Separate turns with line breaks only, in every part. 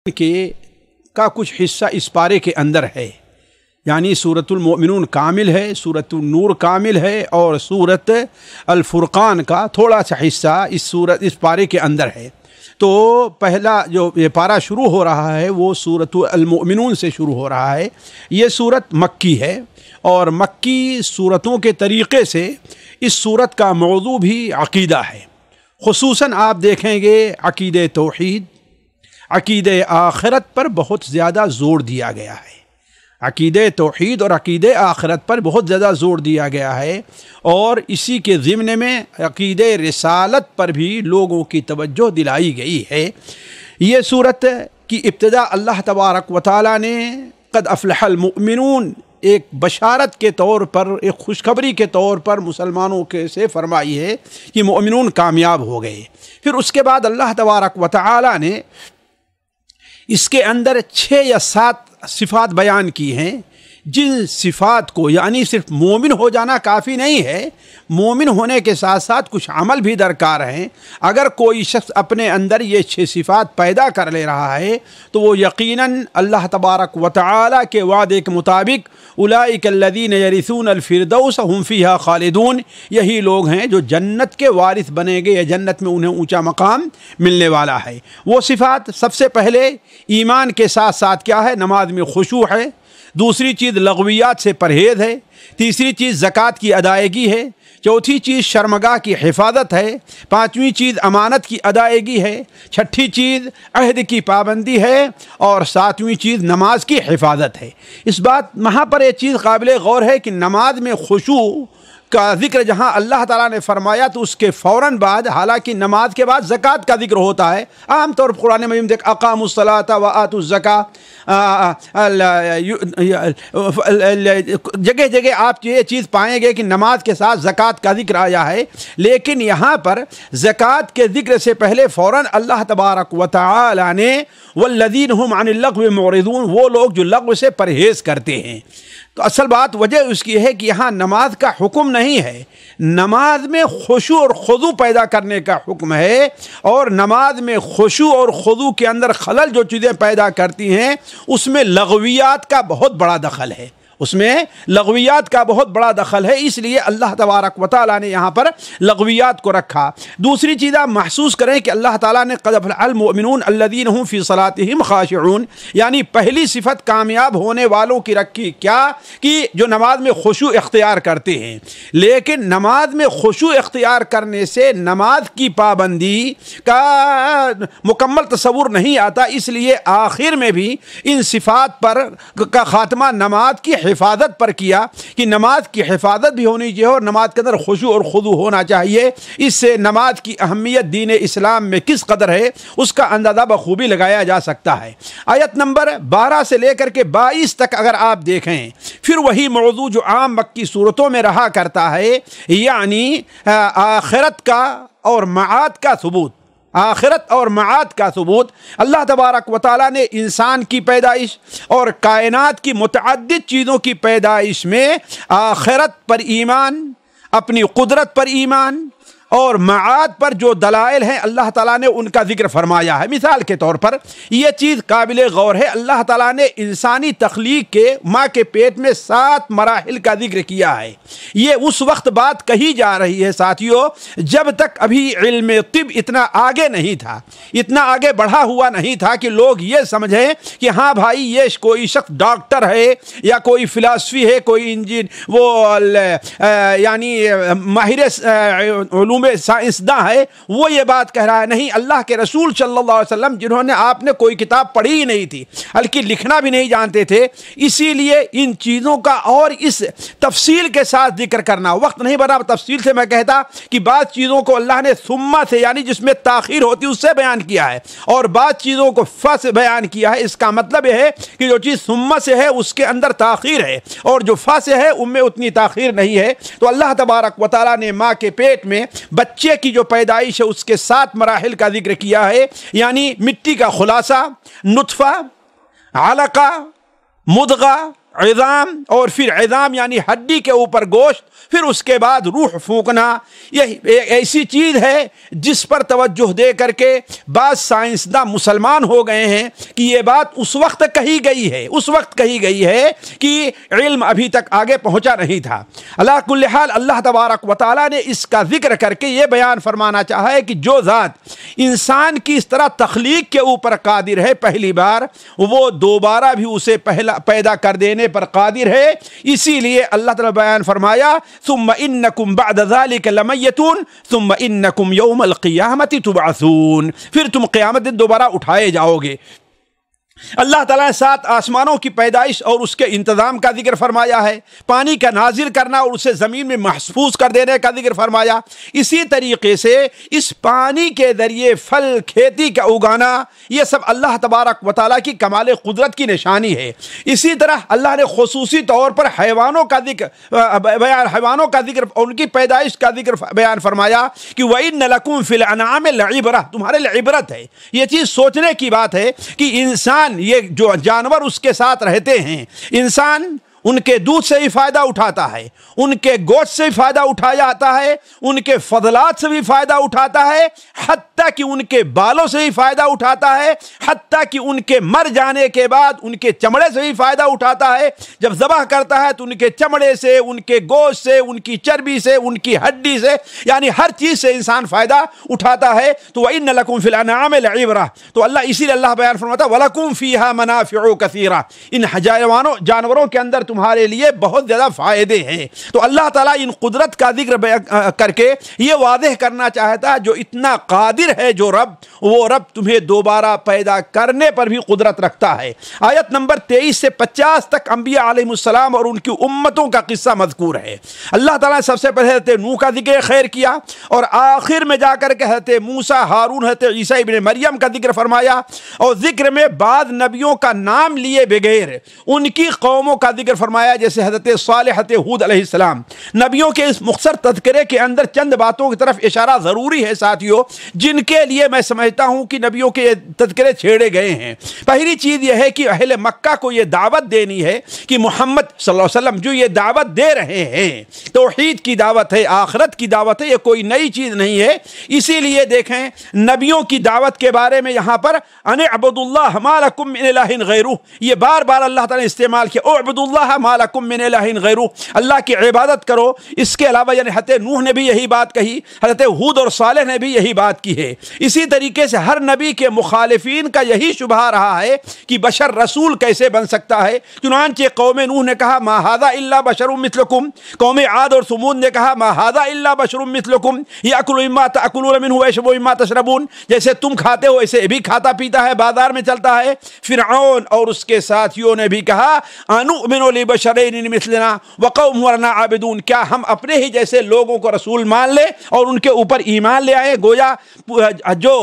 کا کچھ حصہ اس پارے کے اندر ہے، یعنی سورۃ المؤمنون کامل ہے، سورۃ النور کامل ہے اور سورۃ الفرقان کا تھوڑا سا حصہ اس پارے کے اندر ہے۔ تو پہلا جو یہ پارہ شروع ہو رہا ہے وہ سورۃ المؤمنون سے شروع ہو رہا ہے۔ یہ سورت مکی ہے اور مکی سورتوں کے طریقے سے اس سورت کا موضوع بھی عقیدہ ہے۔ خصوصاً آپ دیکھیں گے عقیدہ توحید، عقیدہ آخرت پر بہت زیادہ زور دیا گیا ہے۔ عقیدہ توحید اور عقیدہ آخرت پر بہت زیادہ زور دیا گیا ہے، اور اسی کے ضمن میں عقیدہ رسالت پر بھی لوگوں کی توجہ دلائی گئی ہے۔ یہ سورت کی ابتدا اللہ تبارک و تعالیٰ نے قد افلح المؤمنون ایک بشارت کے طور پر، ایک خوشخبری کے طور پر مسلمانوں کے سے فرمائی ہے کہ مؤمنون کامیاب ہو گئے۔ پھر اس کے بعد اللہ تبارک و تعالیٰ نے اس کے اندر 6 یا 7 صفات بیان کی ہیں، جن صفات کو، یعنی صرف مومن ہو جانا کافی نہیں ہے، مومن ہونے کے ساتھ ساتھ کچھ عمل بھی درکار ہیں۔ اگر کوئی شخص اپنے اندر یہ 6 صفات پیدا کر لے رہا ہے تو وہ یقیناً اللہ تبارک و تعالیٰ کے وعدے کے مطابق اولئک الذین یرثون الفردوس ھم فیہا خالدون، یہی لوگ ہیں جو جنت کے وارث بنیں گے یا جنت میں انہیں اونچا مقام ملنے والا ہے۔ وہ صفات سب سے پہلے ایمان کے ساتھ ساتھ کیا ہے؟ نماز میں خشوع ہے، دوسری چیز لغویات سے پرہیز ہے، تیسری چیز زکوٰۃ کی ادائیگی ہے، چوتھی چیز شرمگاہ کی حفاظت ہے، پانچویں چیز امانت کی ادائیگی ہے، چھٹی چیز عہد کی پابندی ہے، اور ساتویں چیز نماز کی حفاظت ہے۔ اس بات وہاں پر یہ چیز قابل غور ہے کہ نماز میں خشوع کا ذکر جہاں اللہ تعالیٰ نے فرمایا تو اس کے فوراً بعد، حالانکہ نماز کے بعد زکوٰۃ کا ذکر ہوتا ہے، عام طور پر قرآن مجید میں اقاموا الصلاۃ وآتوا الزکاۃ، جگہ جگہ آپ یہ چیز پائیں گے کہ نماز کے ساتھ زکوٰۃ کا ذکر آیا ہے، لیکن یہاں پر زکوٰۃ کے ذکر سے پہلے فوراً اللہ تبارک و تعالی نے والذین هم عن اللغو معرضون، وہ لوگ جو لغو سے پرہیز کرتے ہیں۔ تو اصل بات وجہ اس کی ہے کہ یہاں نماز کا حکم نہیں ہے، نماز میں خشوع اور خضوع پیدا کرنے کا حکم ہے، اور نماز میں خشوع اور خضوع کے اندر خلل جو چیزیں پیدا کرتی ہیں اس میں لغویات کا بہت بڑا دخل ہے، اس میں لغویات کا بہت بڑا دخل ہے، اس لیے اللہ تبارک و تعالیٰ نے یہاں پر لغویات کو رکھا۔ دوسری چیز آپ محسوس کریں کہ اللہ تعالیٰ نے قد افلح المؤمنون الذین هم فی صلاتہم خاشعون، یعنی پہلی صفت کامیاب ہونے والوں کی رکھی کیا کہ جو نماز میں خشوع اختیار کرتے ہیں، لیکن نماز میں خشوع اختیار کرنے سے نماز کی پابندی کا مکمل تصور نہیں آتا، اس لیے آخر میں بھی ان صفات پر کا خاتمہ نماز کی حفاظت پر کیا کہ نماز کی حفاظت بھی ہونی چاہیے اور نماز کے اندر خشوع اور خضوع ہونا چاہیے۔ اس سے نماز کی اہمیت دین اسلام میں کس قدر ہے اس کا اندازہ بخوبی لگایا جا سکتا ہے۔ آیت نمبر 12 سے لے کر کے 22 تک اگر آپ دیکھیں، پھر وہی موضوع جو عام مکی صورتوں میں رہا کرتا ہے، یعنی آخرت کا اور معاد کا ثبوت، آخرت اور معاد کا ثبوت۔ اللہ تبارک و تعالیٰ نے انسان کی پیدائش اور کائنات کی متعدد چیزوں کی پیدائش میں آخرت پر ایمان، اپنی قدرت پر ایمان اور معاد پر جو دلائل ہیں اللہ تعالیٰ نے ان کا ذکر فرمایا ہے۔ مثال کے طور پر یہ چیز قابل غور ہے، اللہ تعالیٰ نے انسانی تخلیق کے ماں کے پیٹ میں 7 مراحل کا ذکر کیا ہے۔ یہ اس وقت بات کہی جا رہی ہے ساتھیوں جب تک ابھی علم طب اتنا آگے نہیں تھا، اتنا آگے بڑھا ہوا نہیں تھا کہ لوگ یہ سمجھیں کہ ہاں بھائی یہ کوئی شخص ڈاکٹر ہے یا کوئی فلاسفی ہے، کوئی یعنی ماہر علوم سائنسداں ہے، وہ یہ بات کہہ رہا ہے۔ نہیں، اللہ کے رسول صلی اللہ علیہ وسلم جنہوں نے آپ نے کوئی کتاب پڑھی ہی نہیں تھی، بلکہ لکھنا بھی نہیں جانتے تھے، اسی لیے ان چیزوں کا اور اس تفصیل کے ساتھ ذکر کرنا وقت نہیں بنا۔ تفصیل سے میں کہتا کہ بعض چیزوں کو اللہ نے ثم سے، یعنی جس میں تاخیر ہوتی اس سے بیان کیا ہے، اور بعض چیزوں کو ف سے بیان کیا ہے۔ اس کا مطلب یہ ہے کہ جو چیز ثم سے ہے اس کے اندر تاخیر ہے، اور جو ف سے ہے ان میں اتنی تاخیر نہیں ہے۔ تو اللہ تبارک و تعالیٰ نے ماں کے پیٹ میں بچے کی جو پیدائش ہے اس کے 7 مراحل کا ذکر کیا ہے، یعنی مٹی کا خلاصہ، نطفہ، علقہ، مدغہ، عظام اور پھر عظام یعنی ہڈی کے اوپر گوشت، پھر اس کے بعد روح پھونکنا، یہ ایسی چیز ہے جس پر توجہ دے کر کے بعض سائنسداں مسلمان ہو گئے ہیں کہ یہ بات اس وقت کہی گئی ہے کہ علم ابھی تک آگے پہنچا نہیں تھا۔ اللہ کل حال اللہ تبارک و تعالیٰ نے اس کا ذکر کر کے یہ بیان فرمانا چاہا ہے کہ جو ذات انسان کی اس طرح تخلیق کے اوپر قادر ہے پہلی بار، وہ دوبارہ بھی اسے پیدا کر دینے پر قادر ہے۔ اسی لیے اللہ تعالیٰ بیان فرمایا ثم انکم بعد ذلک لمیتون ثم انکم یوم القیامت تبعثون، پھر تم قیامت دن دوبارہ اٹھائے جاؤ گے۔ اللہ تعالیٰ نے 7 آسمانوں کی پیدائش اور اس کے انتظام کا ذکر فرمایا ہے، پانی کا نازل کرنا اور اسے زمین میں محفوظ کر دینے کا ذکر فرمایا۔ اسی طریقے سے اس پانی کے ذریعے پھل کھیتی کا اگانا، یہ سب اللہ تبارک و تعالیٰ کی کمال قدرت کی نشانی ہے۔ اسی طرح اللہ نے خصوصی طور پر حیوانوں کا ذکر اور ان کی پیدائش کا ذکر بیان فرمایا کہ وَإِنَّ لَكُمْ فِي الْأَنْعَامِ لَعِبْرَةً، تمہارے لیے عبرت ہے۔ یہ چیز سوچنے کی بات ہے کہ انسان، یہ جو جانور اس کے ساتھ رہتے ہیں، انسان ان کے دودھ سے بھی فائدہ اٹھاتا ہے، ان کے گوشت سے بھی فائدہ اٹھایا جاتا ہے، ان کے فضلات سے بھی فائدہ اٹھاتا ہے، حتیٰ کہ ان کے بالوں سے بھی فائدہ اٹھاتا ہے، حتیٰ کہ ان کے مر جانے کے بعد ان کے چمڑے سے بھی فائدہ اٹھاتا ہے۔ جب ذبح کرتا ہے تو ان کے چمڑے سے، ان کے گوشت سے، ان کی چربی سے، ان کی ہڈی سے، یعنی ہر چیز سے انسان فائدہ اٹھاتا ہے۔ تو وَإِنَّ لَكُمْ فِي الْأَنْعَامِ لَعِبْرَةً، تو اللہ اسی لیے اللہ بیان فرماتا وَلَكُمْ فِيهَا مَنَافِعُ كَثِيرَةٌ، ان جانوروں کے اندر تمہارے لیے بہت زیادہ فائدے ہیں۔ تو اللہ تعالیٰ ان قدرت کا ذکر کر کے یہ واضح کرنا چاہتا ہے جو اتنا قادر ہے جو رب، وہ رب تمہیں دوبارہ پیدا کرنے پر بھی قدرت رکھتا ہے۔ آیت نمبر 23 سے 50 تک انبیاء علیہ السلام اور ان کی امتوں کا قصہ مذکور ہے۔ اللہ تعالیٰ نے سب سے پہلے حضرت نوح کا ذکر خیر کیا، اور آخر میں جا کر کے حضرت موسیٰ، ہارون، حضرت عیسیٰ ابن مریم کا ذکر فرمایا، اور ذکر میں بعض نبیوں کا نام لیے بغیر ان کی قوموں کا ذکر فرمایا، جیسے حضرت صالح، حضرت ہود علیہ السلام۔ نبیوں کے اس مختصر تذکرے کے اندر چند باتوں کی طرف اشارہ ضروری ہے ساتھیوں، جن کے لیے میں سمجھتا ہوں کہ نبیوں کے تذکرے چھیڑے گئے ہیں۔ پہلی چیز یہ ہے کہ اہل مکہ کو یہ دعوت دینی ہے کہ محمد صلی اللہ علیہ وسلم جو یہ دعوت دے رہے ہیں، توحید کی دعوت ہے، آخرت کی دعوت ہے، یہ کوئی نئی چیز نہیں ہے۔ اسی لیے دیکھیں نبیوں کی دعوت کے بارے میں یہاں پر ان اعبدوا اللہ ما لکم من الہ غیرہ، یہ بار بار اللہ تعالیٰ نے استعمال کیا، اعبدوا اللہ ما لکم من الہ غیرہ، اللہ کی عبادت کرو اس کے علاوہ، یعنی حضرت نوح نے بھی یہی بات کہی، حضرت ہود اور صالح نے بھی یہی بات کی ہے۔ اسی طریقے سے ہر نبی کے مخالفین کا یہی شبہ رہا ہے کہ بشر رسول کیسے بن سکتا ہے۔ چنانچہ قوم نوح نے کہا ما ھذا الا بشر مثلکم، قوم عاد اور ثمود نے کہا ما ھذا الا بشر مثلکم یاکل مما تاکلون منہ ویشرب مما تشربون، جیسے تم کھاتے ہو ایسے بھی کھاتا پیتا ہے، بازار میں چلتا ہے۔ فرعون اور اس کے ساتھیوں نے بھی کہا انؤمن لبشرین مثلنا وقومهما لنا عابدون، کیا ہم اپنے ہی جیسے لوگوں کو رسول مان لیں اور ان کے اوپر ایمان لے آئیں؟ گویا جو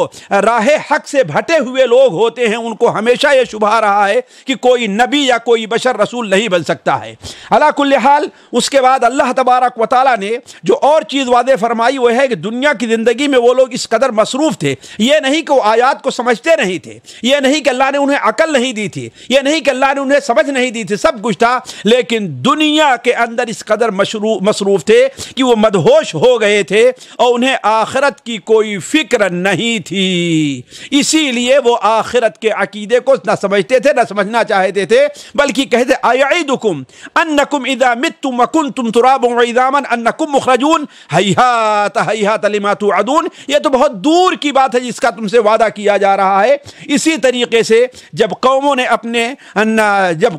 راہ حق سے بھٹے ہوئے لوگ ہوتے ہیں ان کو ہمیشہ یہ شبہ رہا ہے کہ کوئی نبی یا کوئی بشر رسول نہیں بن سکتا ہے۔ علی کل حال اس کے بعد اللہ تبارک و تعالیٰ نے جو اور چیز واضح فرمائی وہ ہے کہ دنیا کی زندگی میں وہ لوگ اس قدر مصروف تھے، یہ نہیں کہ وہ آیات کو سمجھتے نہیں تھے، یہ نہیں کہ اللہ نے انہیں عقل نہیں دی تھی، یہ نہیں کہ اللہ نے انہیں سمجھ نہیں دی تھی، سب کچھ تھا، لیکن دنیا کے اندر اس قدر مصروف تھے کہ وہ مدہوش ہو گئے تھے اور انہیں آخرت کی کوئی فکر نہیں تھی۔ اسی لیے وہ آخرت کے عقیدے کو نہ سمجھتے تھے، نہ سمجھنا چاہتے تھے، بلکہ کہتے ایعدکم انکم اذا متم وکنتم ترابا وعظاما انکم مخرجون ہیہات ہیہات لما توعدون، یہ تو بہت دور کی بات ہے جس کا تم سے وعدہ کیا جا رہا ہے۔ اسی طریقے سے جب قوموں نے جب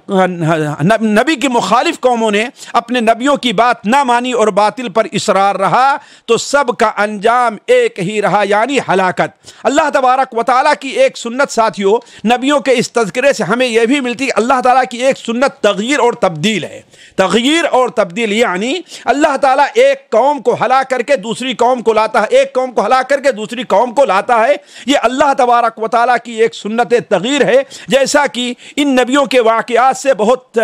نبی کی مخالف قوموں نے اپنے نبیوں کی بات نہ مانی اور باطل پر اصرار رہا تو سب کا انجام ایک ہی رہا، یعنی ہلاکت۔ اللہ تبارک و تعالیٰ کی ایک سنت ساتھیوں، نبیوں کے اس تذکرے سے ہمیں یہ بھی ملتی ہے، اللہ تعالیٰ کی ایک سنت تغییر اور تبدیل ہے۔ تغییر اور تبدیل یعنی اللہ تعالیٰ ایک قوم کو ہلاک کر کے دوسری قوم کو لاتا ہے، ایک قوم کو ہلاک کر کے دوسری قوم کو لاتا ہے، یہ اللہ تبارک و تعالیٰ کی ایک سنت تغییر ہے، جیسا کہ ان نبیوں کے واقعات سے بہت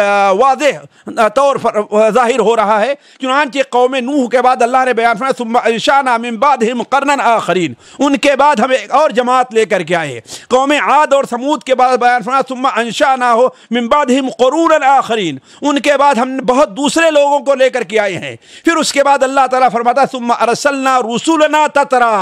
واضح طور پر ظاہر ہو رہا ہے۔ چنانچہ قوم نوح کے بعد اللہ نے بیان فرمایا ثم انشأنا من بعدهم قرنا آخرین، ان کے بعد ہم ایک اور جماعت لے کر کے آئے۔ قوم عاد اور ثمود کے بعد بیان فرمایا ثم انشأنا من بعدهم قرونا آخرین، ان کے بعد ہم بہت دوسرے لوگوں کو لے کر کے آئے ہیں۔ پھر اس کے بعد اللہ تعالیٰ فرماتا ثم ارسلنا رسولنا تترا،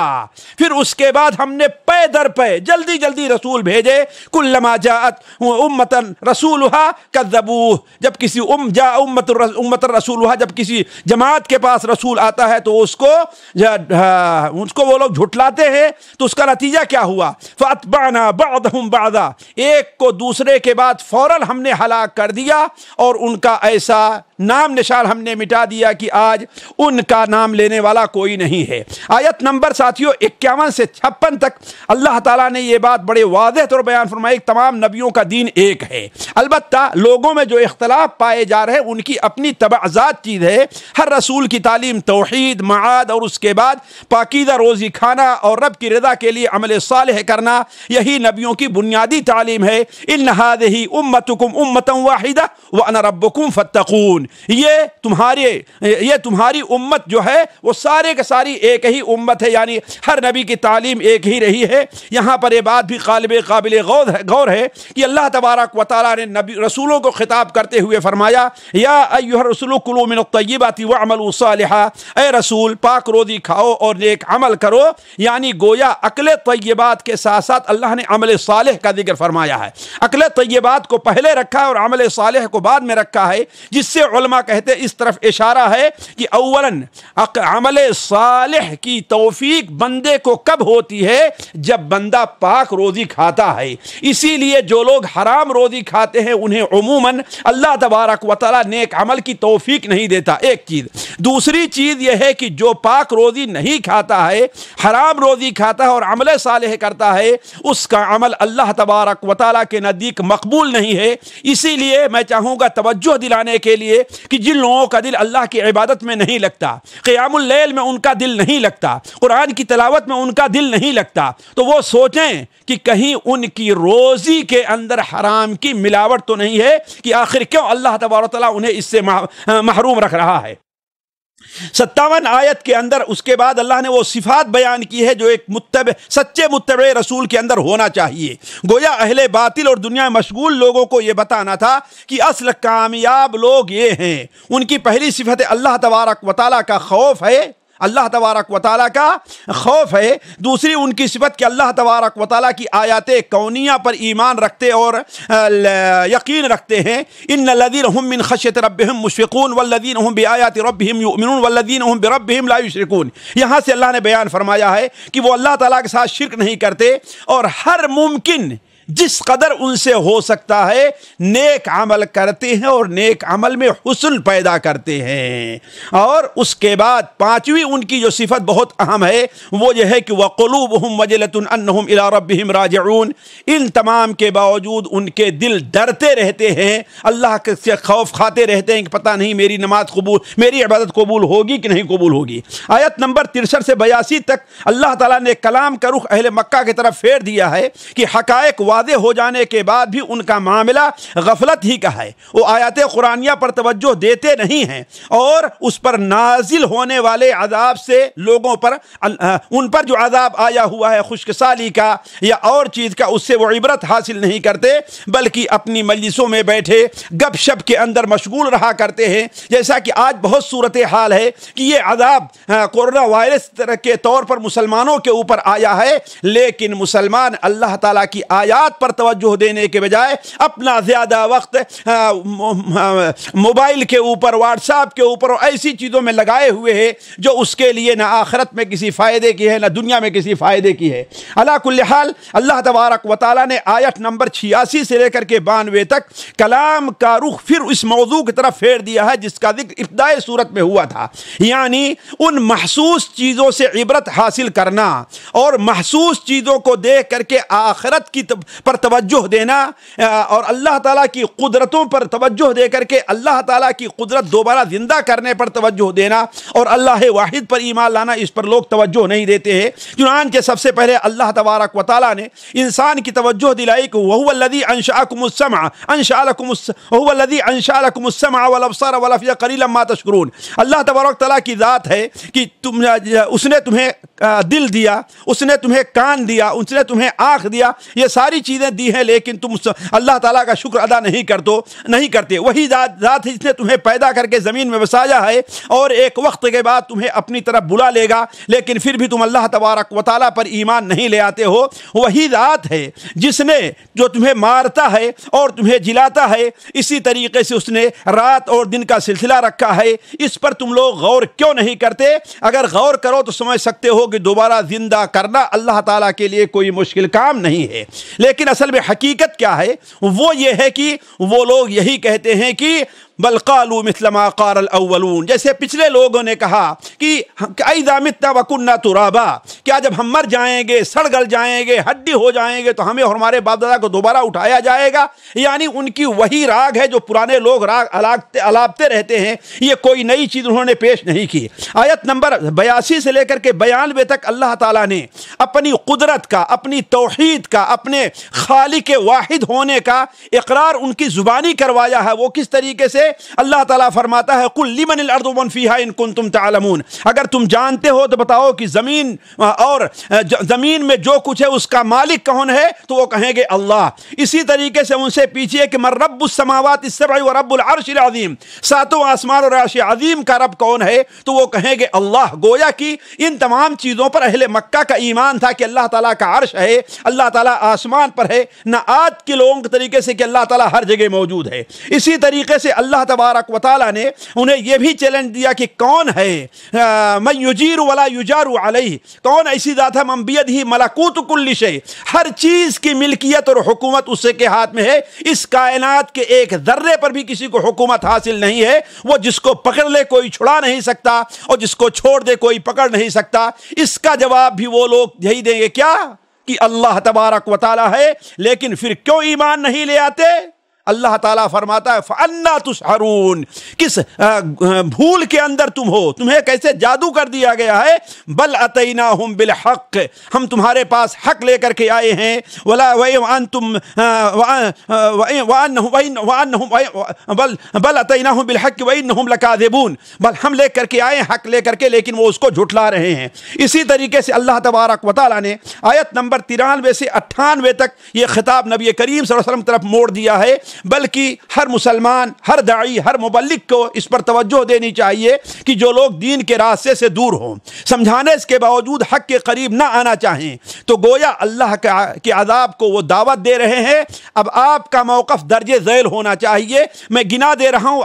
پھر اس کے بعد ہم نے پے در پے جلدی جلدی رسول بھیجے۔ کلما جاءت امۃ رسولها کذبوہ، جب کسی امت رسولها، جب کسی جماعت کے پاس رسول آتا ہے تو اس کو وہ لوگ جھٹلاتے ہیں، تو اس کا نتیجہ کیا ہوا؟ فاتبعنا بعضهم بعضا، ایک کو دوسرے کے بعد فوراً ہم نے ہلاک کر دیا اور ان کا ایسا نام نشان ہم نے مٹا دیا کہ آج ان کا نام لینے والا کوئی نہیں ہے۔ آیت نمبر ساتھیوں 51 سے 56 تک اللہ تعالیٰ نے یہ بات بڑے واضح طور بیان فرمائی، تمام نبیوں کا دین ایک ہے، البتہ لوگوں میں جو اختلاف پائے جا رہے ہیں ان کی اپنی تبعات چیز ہے۔ ہر رسول کی تعلیم توحید، معاد اور اس کے بعد پاکیزہ روزی کھانا اور رب کی رضا کے لیے عمل صالح کرنا، یہی نبیوں کی بنیادی تعلیم ہے۔ ان هذه امتکم امۃ واحدہ وانا ربکم فاتقون، یہ تمہاری امت جو ہے وہ سارے کے ساری ایک ہی امت ہے، یعنی ہر نبی کی تعلیم ایک ہی رہی ہے۔ یہاں پر یہ بات بھی قابل غور ہے کہ اللہ تبارک و تعالیٰ نے رسولوں کو خطاب کرتے ہوئے فرمایا یا ایھا الرسول کلوا من الطیبات واعملوا صالحا، اے رسول پاک روزی کھاؤ اور نیک عمل کرو، یعنی گویا عقل طیبات کے ساتھ ساتھ اللہ نے عمل صالح کا ذکر فرمایا ہے۔ عقل طیبات کو پہلے رکھا ہے اور عمل صالح کو بعد میں رکھا ہے، جس سے علماء کہتے ہیں اس طرف اشارہ ہے کہ اولاً عمل صالح کی توفیق بندے کو کب ہوتی ہے؟ جب بندہ پاک روزی کھاتا ہے۔ اسی لیے جو لوگ حرام روزی کھاتے ہیں انہیں عموماً اللہ تبارک و تعالیٰ نیک عمل کی توفیق نہیں دیتا، ایک چیز۔ دوسری چیز یہ ہے کہ جو پاک روزی نہیں کھاتا ہے، حرام روزی کھاتا ہے اور عمل صالح کرتا ہے، اس کا عمل اللہ تبارک و تعالیٰ کے نزدیک مقبول نہیں ہے۔ اسی لیے میں چاہوں گا توجہ دلانے کے لیے کہ جن لوگوں کا دل اللہ کی عبادت میں نہیں لگتا، قیام اللیل میں ان کا دل نہیں لگتا، قرآن کی تلاوت میں ان کا دل نہیں لگتا، تو وہ سوچیں کہ کہیں ان کی روزی کے اندر حرام کی ملاوٹ تو نہیں ہے کہ آخر کیوں اللہ تبارک و تعالیٰ انہیں اس سے محروم رکھ رہا ہے۔ 57 آیت کے اندر اس کے بعد اللہ نے وہ صفات بیان کی ہے جو ایک سچے متبع رسول کے اندر ہونا چاہیے۔ گویا اہل باطل اور دنیا میں مشغول لوگوں کو یہ بتانا تھا کہ اصل کامیاب لوگ یہ ہیں، ان کی پہلی صفت اللہ تبارک و تعالیٰ کا خوف ہے، اللہ تبارک و تعالیٰ کا خوف ہے۔ دوسری ان کی صفت کہ اللہ تبارک و تعالیٰ کی آیات کونیہ پر ایمان رکھتے اور یقین رکھتے ہیں۔ ان الذین هم من خشیۃ ربهم مشفقون والذین هم بآیات ربهم یؤمنون والذین هم بربهم لا یشرکون، یہاں سے اللہ نے بیان فرمایا ہے کہ وہ اللہ تعالیٰ کے ساتھ شرک نہیں کرتے اور ہر ممکن جس قدر ان سے ہو سکتا ہے نیک عمل کرتے ہیں اور نیک عمل میں حسن پیدا کرتے ہیں۔ اور اس کے بعد پانچویں ان کی جو صفت بہت اہم ہے وہ یہ ہے کہ وَقُلُوبُهُمْ وَجِلَةٌ أَنَّهُمْ إِلَىٰ رَبِّهِمْ رَاجِعُونَ، ان تمام کے باوجود ان کے دل ڈرتے رہتے ہیں، اللہ سے خوف کھاتے رہتے ہیں کہ پتہ نہیں میری نماز قبول، میری عبادت قبول ہوگی کہ نہیں قبول ہوگی۔ آیت نمبر 63 سے 82 تک اللہ تعالیٰ نے کلام کا رخ اہل مکہ کی طرف پھیر دیا ہے کہ حقائق واضح ہو جانے کے بعد بھی ان کا معاملہ غفلت ہی کا ہے، وہ آیات قرآنیہ پر توجہ دیتے نہیں ہیں اور اس پر نازل ہونے والے عذاب سے لوگوں پر ان پر جو عذاب آیا ہوا ہے خشک سالی کا یا اور چیز کا، اس سے وہ عبرت حاصل نہیں کرتے، بلکہ اپنی مجلسوں میں بیٹھے گپ شپ کے اندر مشغول رہا کرتے ہیں۔ جیسا کہ آج بہت صورت حال ہے کہ یہ عذاب کورونا وائرس کے طور پر مسلمانوں کے اوپر آیا ہے، لیکن مسلمان اللہ تعالیٰ کی آیات پر توجہ دینے کے بجائے اپنا زیادہ وقت موبائل کے اوپر، واٹس ایپ کے اوپر اور ایسی چیزوں میں لگائے ہوئے ہیں جو اس کے لیے نہ آخرت میں کسی فائدے کی ہے نہ دنیا میں کسی فائدے کی ہے۔ علی کل حال اللہ تبارک و تعالیٰ نے آیت نمبر 86 سے لے کر کے 92 تک کلام کا رخ پھر اس موضوع کی طرف پھیر دیا ہے جس کا ذکر ابتدائی صورت میں ہوا تھا، یعنی ان محسوس چیزوں سے عبرت حاصل کرنا اور محسوس چیزوں کو دیکھ کر کے آخرت کی پر توجہ دینا اور اللہ تعالیٰ کی قدرتوں پر توجہ دے کر کے اللہ تعالیٰ کی قدرت دوبارہ زندہ کرنے پر توجہ دینا اور اللہ واحد پر ایمان لانا، اس پر لوگ توجہ نہیں دیتے ہیں۔ چنانچہ سب سے پہلے اللہ تبارک و تعالیٰ نے انسان کی توجہ دلائی کہ وَهُوَ الَّذِي أَنشَأَكُمُ السَّمْعَ وَهُوَ الَّذِي أَنشَأَ لَكُمُ السَّمْعَ وَالْأَبْصَارَ وَالْأَفْئِدَةَ قَلِيلًا مَا تَشْكُرُونَ۔ اللہ تبارک تعالیٰ کی ذات ہے کہ اس نے تمہیں دل دیا، اس نے تمہیں کان دیا، اس نے تمہیں آنکھ دیا، یہ ساری چیزیں دی ہیں، لیکن تم اللہ تعالیٰ کا شکر ادا نہیں کرتے۔ وہی ذات ہے جس نے تمہیں پیدا کر کے زمین میں بسایا ہے اور ایک وقت کے بعد تمہیں اپنی طرف بلا لے گا، لیکن پھر بھی تم اللہ تبارک و تعالیٰ پر ایمان نہیں لے آتے ہو۔ وہی ذات ہے جس نے جو تمہیں مارتا ہے اور تمہیں جلاتا ہے، اسی طریقے سے اس نے رات اور دن کا سلسلہ رکھا ہے، اس پر تم لوگ غور کیوں نہیں کرتے؟ اگر غور کرو تو سمجھ سکتے ہو کہ دوبارہ زندہ کرنا اللہ تعالیٰ کے لیے کوئی مشکل کام نہیں ہے۔ لیکن اصل میں حقیقت کیا ہے؟ وہ یہ ہے کہ وہ لوگ یہی کہتے ہیں کہ بل قالوا مثل ما قال الاولون، جیسے پچھلے لوگوں نے کہا کہ اذا متنا وكنا ترابا، کیا جب ہم مر جائیں گے، سڑ گل جائیں گے، ہڈی ہو جائیں گے تو ہمیں اور ہمارے باپ دادا کو دوبارہ اٹھایا جائے گا؟ یعنی ان کی وہی راگ ہے جو پرانے لوگ راگ الاپتے رہتے ہیں، یہ کوئی نئی چیز انہوں نے پیش نہیں کی۔ آیت نمبر 82 سے لے کر کے 92 تک اللہ تعالیٰ نے اپنی قدرت کا، اپنی توحید کا، اپنے خالق واحد ہونے کا اقرار ان کی زبانی کروایا ہے۔ وہ کس طریقے سے؟ اللہ تعالیٰ فرماتا ہے قل لمن الارض ومن فیہا ان کنتم تعلمون، اگر تم جانتے ہو تو بتاؤ کہ زمین اور زمین میں جو کچھ ہے اس کا مالک کون ہے؟ تو وہ کہیں گے اللہ۔ اسی طریقے سے ان سے پیچھے کہ من رب السماوات السبع ورب العرش العظیم، ساتوں آسمان اور عرش عظیم کا رب کون ہے؟ تو وہ کہیں گے اللہ۔ گویا کہ ان تمام چیزوں پر اہل مکہ کا ایمان تھا کہ اللہ تعالیٰ کا عرش ہے، اللہ تعالیٰ آسمان پر ہے، نہ آج کے لوگوں کے طریقے سے کہ اللہ تعالیٰ ہر جگہ موجود ہے۔ اسی طریقے سے اللہ تبارک و تعالیٰ نے انہیں یہ بھی چیلنج دیا کہ کون ہے من یجیر ولا یجار علیہ، کون ایسی ذات ہے من بیدہ ملکوت کل شیء، ہر چیز کی ملکیت اور حکومت اس کے ہاتھ میں ہے، اس کائنات کے ایک ذرے پر بھی کسی کو حکومت حاصل نہیں ہے، وہ جس کو پکڑ لے کوئی چھڑا نہیں سکتا اور جس کو چھوڑ دے کوئی پکڑ نہیں سکتا۔ اس کا جواب بھی وہ لوگ یہی دیں گے کیا کہ اللہ تبارک و تعالیٰ ہے، لیکن پھر کیوں ایمان نہیں لے آتے؟ اللہ تعالیٰ فرماتا ہے فَأَنَّا تُسْحَرُونَ، کس بھول کے اندر تم ہو، تمہیں کیسے جادو کر دیا گیا ہے؟ بل اتیناہم بالحق، ہم تمہارے پاس حق لے کر کے آئے ہیں، بل اتیناہم بالحق وَإِنَّهُمْ لَكَاذِبُونَ، بل ہم لے کر کے آئے حق لے کر کے لیکن وہ اس کو جھٹلا رہے ہیں۔ اسی طریقے سے اللہ تبارک و تعالیٰ نے آیت نمبر 93 سے 98 تک یہ خطاب نبی کریم صلی اللہ علیہ وسلم طرف موڑ دیا ہے، بلکہ ہر مسلمان، ہر داعی، ہر مبلغ کو اس پر توجہ دینی چاہیے کہ جو لوگ دین کے راستے سے دور ہوں، سمجھانے اس کے باوجود حق کے قریب نہ آنا چاہیں، تو گویا اللہ کے عذاب کو وہ دعوت دے رہے ہیں۔ اب آپ کا موقف درجے ذیل ہونا چاہیے۔ میں گنا دے رہا ہوں،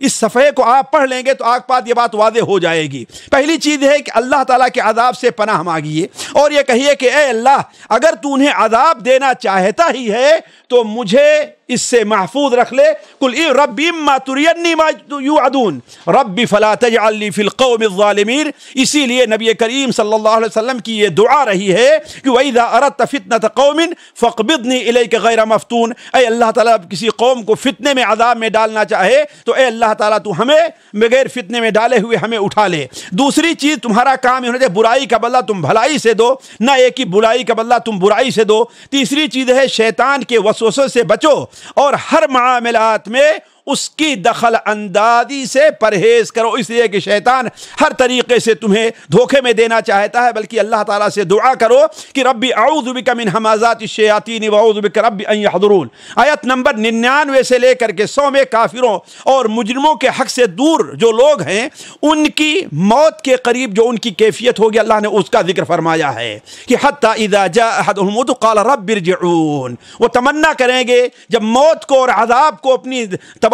اس صفحے کو آپ پڑھ لیں گے تو آپ پاس یہ بات واضح ہو جائے گی۔ پہلی چیز ہے کہ اللہ تعالیٰ کے عذاب سے پناہ مانگیے اور یہ کہیے کہ اے اللہ، اگر تو انہیں عذاب دینا چاہتا ہی ہے تو مجھے اس سے محفوظ رکھ لے۔ قل اے ربی اما ترینی ما یوعدون ربی فلا تجعلنی فی القوم الظالمین۔ اسی لیے نبی کریم صلی اللہ علیہ وسلم کی یہ دعا رہی ہے کہ وَإِذَا أَرَدْتَ فِتْنَةَ قَوْمٍ فَاقْبِضْنِي إِلَيْكَ غَيْرَ مَفْتُونٍ، اے اللہ تعالیٰ کسی قوم کو فتنے میں عذاب میں ڈالنا چاہے تو اے اللہ تعالیٰ تو ہمیں بغیر فتنے میں ڈالے ہوئے ہمیں اٹھا لے۔ دوسری چیز، تمہارا کام یہ ہونا چاہیے برائی کا بدلہ تم بھلائی سے دو، نہ ایک ہی بلائی کا بدلہ تم برائی سے دو۔ تیسری چیز ہے شیطان کے وسوسوں سے بچو اور ہر معاملات میں اس کی دخل اندازی سے پرہیز کرو، اس لیے کہ شیطان ہر طریقے سے تمہیں دھوکے میں دینا چاہتا ہے، بلکہ اللہ تعالیٰ سے دعا کرو کہ ربی اعوذ بک من ہمازات الشیاطین واعوذ بک ربی ان یحضرون۔ آیت نمبر 99 سے لے کر کے 100 میں کافروں اور مجرموں کے حق سے دور جو لوگ ہیں ان کی موت کے قریب جو ان کی کیفیت ہوگی، اللہ نے اس کا ذکر فرمایا ہے کہ حتی اذا جاء احدهم الموت قال رب ارجعون، وہ تمنا کریں گے جب موت کو اور عذاب کو اپنی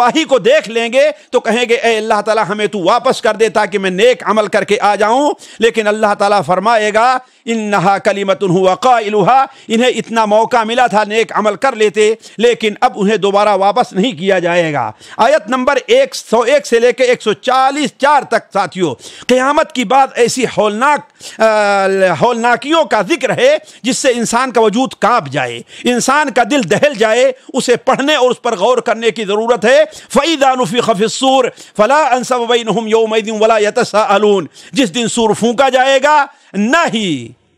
تباہی کو دیکھ لیں گے تو کہیں گے اے اللہ تعالیٰ ہمیں تو واپس کر دے تاکہ میں نیک عمل کر کے آ جاؤں، لیکن اللہ تعالیٰ فرمائے گا انہا کلمۃ هو قائلھا، انہیں اتنا موقع ملا تھا نیک عمل کر لیتے لیکن اب انہیں دوبارہ واپس نہیں کیا جائے گا۔ آیت نمبر 101 سے لے کے 144 تک ساتھیوں قیامت کی بات ایسی ہولناکیوں کا ذکر ہے جس سے انسان کا وجود کانپ جائے، انسان کا دل دہل جائے، اسے پڑھنے اور اس پر غور کرنے کی ضرورت ہے۔ فَإِذَا نُفِخَ فِي الصُّورِ فَلَا أَنْسَبَ بَيْنَهُمْ يَوْمَئِذٍ وَلَا يَتَسَاءَلُونَ، جس دن سور پھونکا جائے گا نہ ہی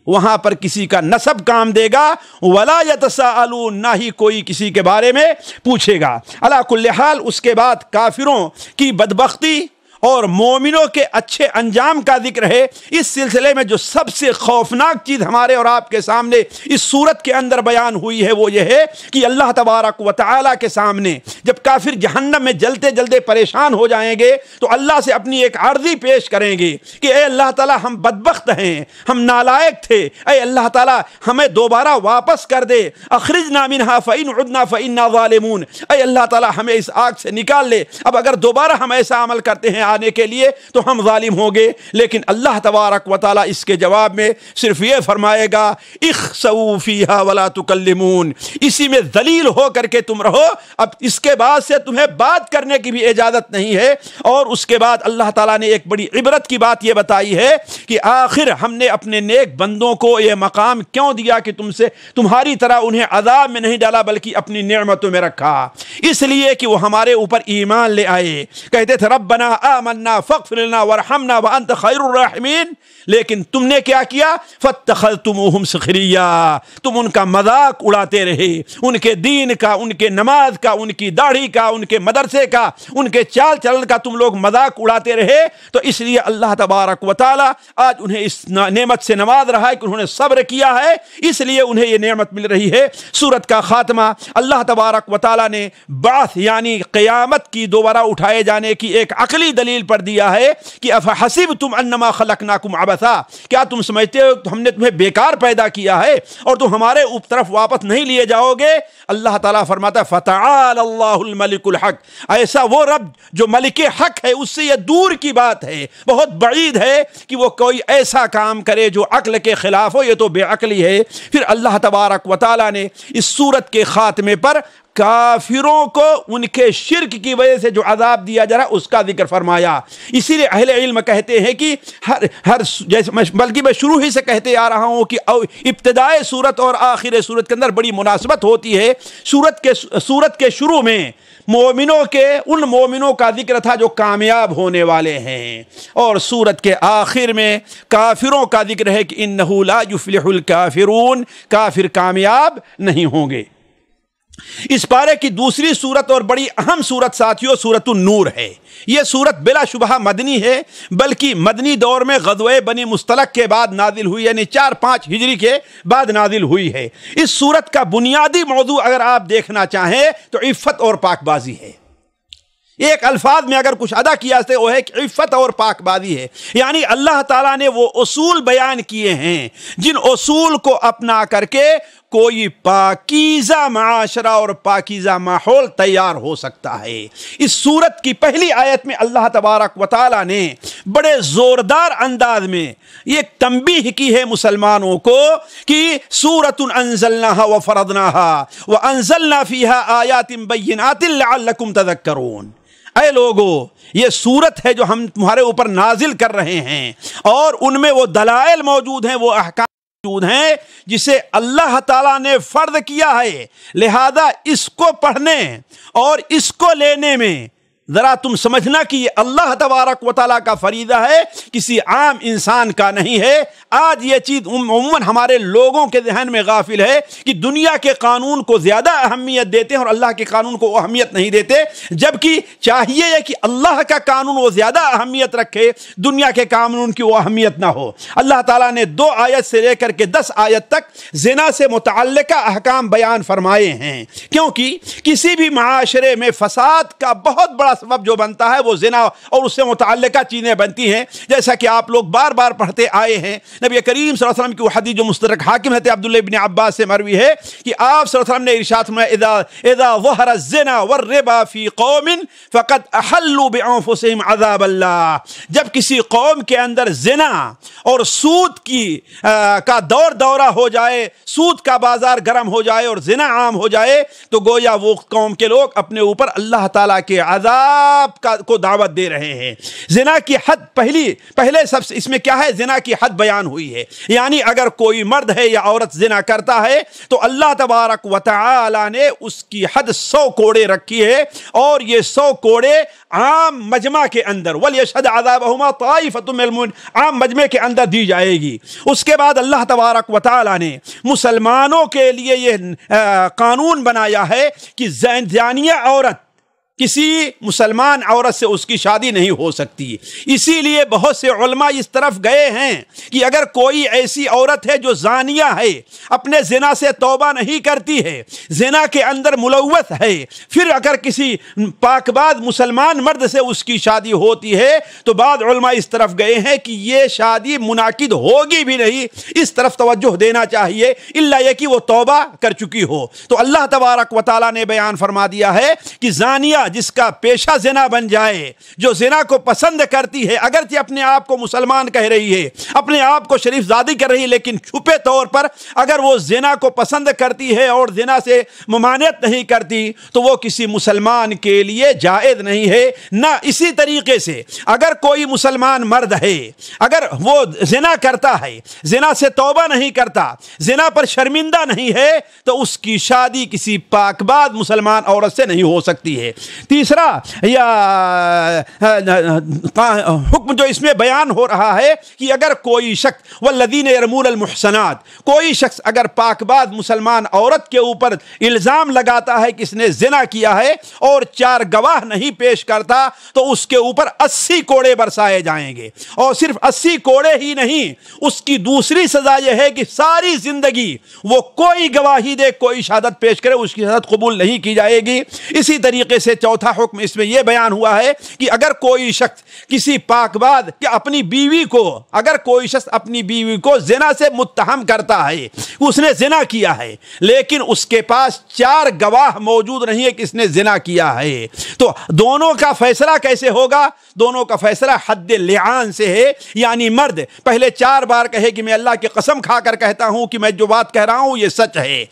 وہاں پر کسی کا نسب کام دے گا، ولا یتساءلون، نہ ہی کوئی کسی کے بارے میں پوچھے گا۔ علی کل حال اس کے بعد کافروں کی بدبختی اور مومنوں کے اچھے انجام کا ذکر ہے۔ اس سلسلے میں جو سب سے خوفناک چیز ہمارے اور آپ کے سامنے اس صورت کے اندر بیان ہوئی ہے وہ یہ ہے کہ اللہ تبارک و تعالیٰ کے سامنے جب کافر جہنم میں جلتے جلتے پریشان ہو جائیں گے تو اللہ سے اپنی ایک عرضی پیش کریں گے کہ اے اللہ تعالیٰ ہم بدبخت ہیں، ہم نالائق تھے، اے اللہ تعالیٰ ہمیں دوبارہ واپس کر دے، اخرجنا منہا فإن عدنا فإنا ظالمون، اے اللہ تعالیٰ ہمیں اس آگ سے نکال لے، اب اگر دوبارہ ہم ایسا عمل کرتے ہیں آنے کے لیے تو ہم ظالم ہوں گے۔ لیکن اللہ تبارک و تعالیٰ اس کے جواب میں صرف یہ فرمائے گا اخسؤوا فیہا ولا تکلمون، اسی میں ذلیل ہو کر کے تم رہو، اب اس کے بعد سے تمہیں بات کرنے کی بھی اجازت نہیں ہے۔ اور اس کے بعد اللہ تعالیٰ نے ایک بڑی عبرت کی بات یہ بتائی ہے کہ آخر ہم نے اپنے نیک بندوں کو یہ مقام کیوں دیا کہ تمہاری طرح انہیں عذاب میں نہیں ڈالا بلکہ اپنی نعمتوں میں رکھا، اس لیے کہ وہ ہمارے اوپر ایمان لے آئے، کہتے تھے ربنا آمنا فاغفر لنا وارحمنا وانت خیر الراحمین، لیکن تم نے کیا کیا؟ فاتخذتموہم سخریا، تم ان کا مذاق اڑاتے رہے، ان کے دین کا، ان کے نماز کا، ان کی داڑھی کا، ان کے مدرسے کا، ان کے چال چلن کا تم لوگ مذاق اڑاتے رہے۔ تو اس لیے اللہ تبارک و تعالی آج انہیں اس نعمت سے نواز رہا ہے کہ انہوں نے صبر کیا ہے، اس لیے انہیں یہ نعمت مل رہی ہے۔ سورت کا خاتمہ اللہ تبارک و تعالی نے بعث یعنی قیامت کی دوبارہ اٹھائے جانے کی ایک عقلی دلیل پر دیا ہے کہ افحسبتم انما خلقناکم عبثا، کیا تم سمجھتے ہو ہم نے تمہیں بیکار پیدا کیا ہے اور تم ہمارے طرف واپس نہیں لیے جاؤ گے؟ اللہ تعالیٰ فرماتا ہے فتعال اللہ الملک الحق، ایسا وہ رب جو ملک حق ہے اس سے یہ دور کی بات ہے، بہت بعید ہے کہ وہ کوئی ایسا کام کرے جو عقل کے خلاف ہو، یہ تو بے عقلی ہے۔ پھر اللہ تبارک و تعالیٰ نے اس سورت کے خاتمے پر کافروں کو ان کے شرک کی وجہ سے جو عذاب دیا جا رہا اس کا ذکر فرمایا۔ اسی لیے اہل علم کہتے ہیں کہ بلکہ میں شروع ہی سے کہتے آ رہا ہوں کہ ابتدائے سورت اور آخر سورت کے اندر بڑی مناسبت ہوتی ہے۔ سورت کے شروع میں ان مومنوں کا ذکر تھا جو کامیاب ہونے والے ہیں، اور سورت کے آخر میں کافروں کا ذکر ہے کہ انہ لا یفلح الکافرون، کافر کامیاب نہیں ہوں گے۔ اس پارے کی دوسری سورت اور بڑی اہم سورت ساتھیوں سورت النور ہے۔ یہ سورت بلا شبہ مدنی ہے، بلکہ مدنی دور میں غزوہ بنی مستلق کے بعد نازل ہوئی، یعنی 4-5 ہجری کے بعد نازل ہوئی ہے۔ اس سورت کا بنیادی موضوع اگر آپ دیکھنا چاہیں تو عفت اور پاک بازی ہے۔ ایک الفاظ میں اگر کچھ ادا کیا جاتا ہے وہ ہے کہ عفت اور پاک بازی ہے، یعنی اللہ تعالیٰ نے وہ اصول بیان کیے ہیں جن اصول کو اپنا کر کے کوئی پاکیزہ معاشرہ اور پاکیزہ ماحول تیار ہو سکتا ہے۔ اس سورت کی پہلی آیت میں اللہ تبارک و تعالیٰ نے بڑے زوردار انداز میں ایک تنبیہ کی ہے مسلمانوں کو کہ سورۃ انزلناها وفرضناها وانزلنا فيها آیات بینات لعلکم تذکرون، اے لوگو یہ سورت ہے جو ہم تمہارے اوپر نازل کر رہے ہیں اور ان میں وہ دلائل موجود ہیں، وہ احکام موجود ہیں جسے اللہ تعالیٰ نے فرض کیا ہے، لہذا اس کو پڑھنے اور اس کو لینے میں ذرا تم سمجھنا کہ یہ اللہ تبارک و تعالیٰ کا فریضہ ہے، کسی عام انسان کا نہیں ہے۔ آج یہ چیز عموماً ہمارے لوگوں کے ذہن میں غافل ہے کہ دنیا کے قانون کو زیادہ اہمیت دیتے ہیں اور اللہ کے قانون کو اہمیت نہیں دیتے، جبکہ چاہیے کہ اللہ کا قانون وہ زیادہ اہمیت رکھے، دنیا کے قانون کی وہ اہمیت نہ ہو۔ اللہ تعالیٰ نے 2 آیت سے لے کر کے 10 آیت تک زنا سے متعلقہ احکام بیان فرمائے ہیں، کیونکہ کسی بھی معاشرے میں فساد کا بہت بڑا پہلا سبب جو بنتا ہے وہ زنا اور اس سے متعلقہ چیزیں بنتی ہیں، جیسا کہ آپ لوگ بار بار پڑھتے آئے ہیں۔ نبی کریم صلی اللہ علیہ وسلم کی وہ حدیث جو مستدرک حاکم ہے عبداللہ ابن عباس سے مروی ہے کہ آپ صلی اللہ علیہ وسلم نے ارشاد فرمایا اذا ظہر الزنا والربا فی قوم فقد احلوا بانفسہم عذاب اللہ، جب کسی قوم کے اندر زنا اور سود کا دورہ ہو جائے، سود کا بازار گرم ہو جائے اور زنا عام ہو جائے تو گویا وہ قوم کے لوگ اپنے اوپر اللہ تعالیٰ کے عذاب کو دعوت دے رہے ہیں۔ زنا کی حد پہلے سب سے اس میں کیا ہے، زنا کی حد بیان ہوئی ہے، یعنی اگر کوئی مرد ہے یا عورت زنا کرتا ہے تو اللہ تبارک و تعالی نے اس کی حد 100 کوڑے رکھی ہے، اور یہ 100 کوڑے عام مجمع کے اندر وَلْيَشْهَدْ عَذَابَهُمَا طَائِفَةٌ مِّنَ الْمُؤْمِنِينَ عام مجمع کے اندر دی جائے گی۔ اس کے بعد اللہ تبارک و تعالی نے مسلمانوں کے لیے یہ قانون بنایا ہے کہ زانیہ عورت، کسی مسلمان عورت سے اس کی شادی نہیں ہو سکتی۔ اسی لیے بہت سے علماء اس طرف گئے ہیں کہ اگر کوئی ایسی عورت ہے جو زانیہ ہے، اپنے زنا سے توبہ نہیں کرتی ہے، زنا کے اندر ملوث ہے، پھر اگر کسی پاکباز مسلمان مرد سے اس کی شادی ہوتی ہے تو بعض علماء اس طرف گئے ہیں کہ یہ شادی منعقد ہوگی بھی نہیں، اس طرف توجہ دینا چاہیے الا یہ کہ وہ توبہ کر چکی ہو۔ تو اللہ تبارک و تعالیٰ نے بیان فرما دیا ہے کہ زانیہ جس کا پیشہ زنا بن جائے، جو زنا کو پسند کرتی ہے، اگرچہ اپنے آپ کو مسلمان کہہ رہی ہے، اپنے آپ کو شریف زادی کر رہی ہے، لیکن چھپے طور پر اگر وہ زنا کو پسند کرتی ہے اور زنا سے ممانعت نہیں کرتی تو وہ کسی مسلمان کے لیے جائز نہیں ہے۔ نہ اسی طریقے سے اگر کوئی مسلمان مرد ہے، اگر وہ زنا کرتا ہے، زنا سے توبہ نہیں کرتا، زنا پر شرمندہ نہیں ہے، تو اس کی شادی کسی پاکباز مسلمان عورت سے نہیں ہو سکتی ہے۔ تیسرا یا حکم جو اس میں بیان ہو رہا ہے کہ اگر کوئی شخص والذین یرمون المحصنات، کوئی شخص اگر پاکباز مسلمان عورت کے اوپر الزام لگاتا ہے کہ اس نے زنا کیا ہے اور 4 گواہ نہیں پیش کرتا تو اس کے اوپر 80 کوڑے برسائے جائیں گے، اور صرف 80 کوڑے ہی نہیں، اس کی دوسری سزا یہ ہے کہ ساری زندگی وہ کوئی گواہی دے، کوئی شہادت پیش کرے، اس کی شہادت قبول نہیں کی جائے گی۔ اسی طریقے سے چوتھا حکم اس میں یہ بیان ہوا ہے کہ اگر کوئی شخص کسی پاکباز کہ اپنی بیوی کو، اگر کوئی شخص اپنی بیوی کو زنا سے متہم کرتا ہے، اس نے زنا کیا ہے لیکن اس کے پاس 4 گواہ موجود نہیں ہے کہ اس نے زنا کیا ہے، تو دونوں کا فیصلہ کیسے ہوگا؟ دونوں کا فیصلہ حد لعان سے ہے، یعنی مرد پہلے 4 بار کہے کہ میں اللہ کی قسم کھا کر کہتا ہوں کہ میں جو بات کہہ رہا ہوں یہ سچ ہے،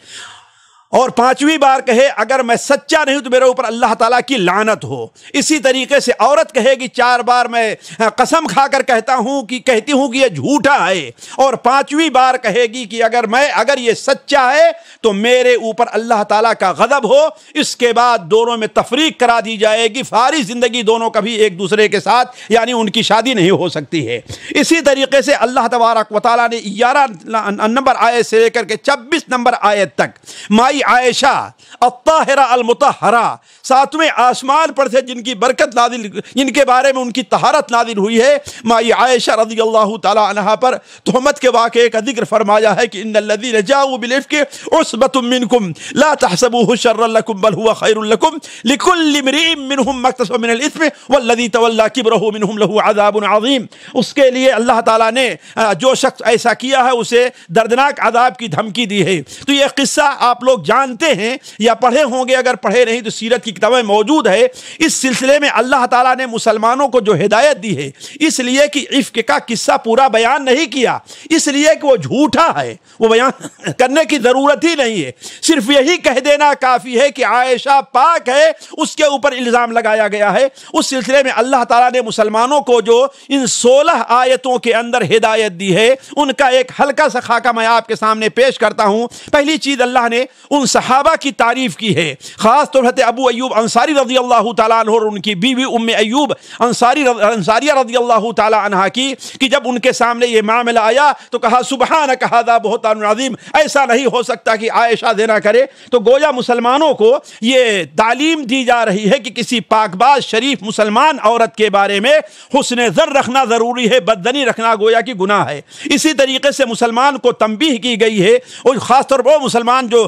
اور 5ویں بار کہے اگر میں سچا نہیں تو میرے اوپر اللہ تعالیٰ کی لعنت ہو۔ اسی طریقے سے عورت کہے گی 4 بار میں قسم کھا کر کہتی ہوں کہ یہ جھوٹا ہے، اور 5ویں بار کہے گی کہ اگر یہ سچا ہے تو میرے اوپر اللہ تعالیٰ کا غضب ہو۔ اس کے بعد دونوں میں تفریق کرا دی جائے گی، ساری زندگی دونوں کبھی ایک دوسرے کے ساتھ یعنی ان کی شادی نہیں ہو سکتی ہے۔ اسی طریقے سے اللہ تبارک و تعالیٰ نے 11 نمبر آیت سے لے کر کے 26 نمبر آیت تک مائی عائشہ الطاہرہ المطہرہ 7ویں آسمان پر سے جن کی برکت نازل، جن کے بارے میں ان کی طہارت نازل ہوئی ہے، مائی عائشہ رضی اللہ تعالی عنہا پر تہمت کے واقعے کا ذکر فرمایا ہے کہ ان الذین جاؤوا بالافک عصبۃ منکم لا تحسبوه شرا لکم بل هو خیر لکم لکل امرئ منهم ما اکتسب من الاثم والذی تولى کبرہ منهم له عذاب عظیم۔ اس کے لیے اللہ تعالیٰ نے جو شخص ایسا کیا ہے اسے دردناک عذاب کی دھمکی دی ہے۔ تو یہ قصہ آپ لوگ جانتے ہیں یا پڑھے ہوں گے، اگر پڑھے نہیں تو سیرت کی کتابیں موجود ہے۔ اس سلسلے میں اللہ تعالیٰ نے مسلمانوں کو جو ہدایت دی ہے، اس لیے کہ عفق کا قصہ پورا بیان نہیں کیا، اس لیے کہ وہ جھوٹا ہے، وہ بیان کرنے کی ضرورت ہی نہیں ہے، صرف یہی کہہ دینا کافی ہے کہ عائشہ پاک ہے، اس کے اوپر الزام لگایا گیا ہے۔ اس سلسلے میں اللہ تعالیٰ نے مسلمانوں کو جو ان 16 آیتوں کے اندر ہدایت دی ہے، ان کا ایک ہلکا سا خاکہ میں آپ کے سامنے پیش کرتا ہوں۔ پہلی چیز، اللہ نے ان صحابہ کی تعریف کی ہے، خاص طور سے ابو ایوب انصاری رضی اللہ تعالیٰ عنہ اور ان کی بیوی ام ایوب انصاریہ رضی اللہ تعالیٰ عنہ کی، کہ جب ان کے سامنے یہ معاملہ آیا تو کہا سبحانک ھذا بہتان عظیم، ایسا نہیں ہو سکتا کہ عائشہ زنا کرے۔ تو گویا مسلمانوں کو یہ تعلیم دی جا رہی ہے کہ کسی پاکباز شریف مسلمان عورت کے بارے میں حسن ظن رکھنا ضروری ہے، بدظنی رکھنا گویا کہ گناہ ہے۔ اسی طریقے سے مسلمان کو تنبیہ کی گئی ہے، اور خاص طور پر وہ مسلمان جو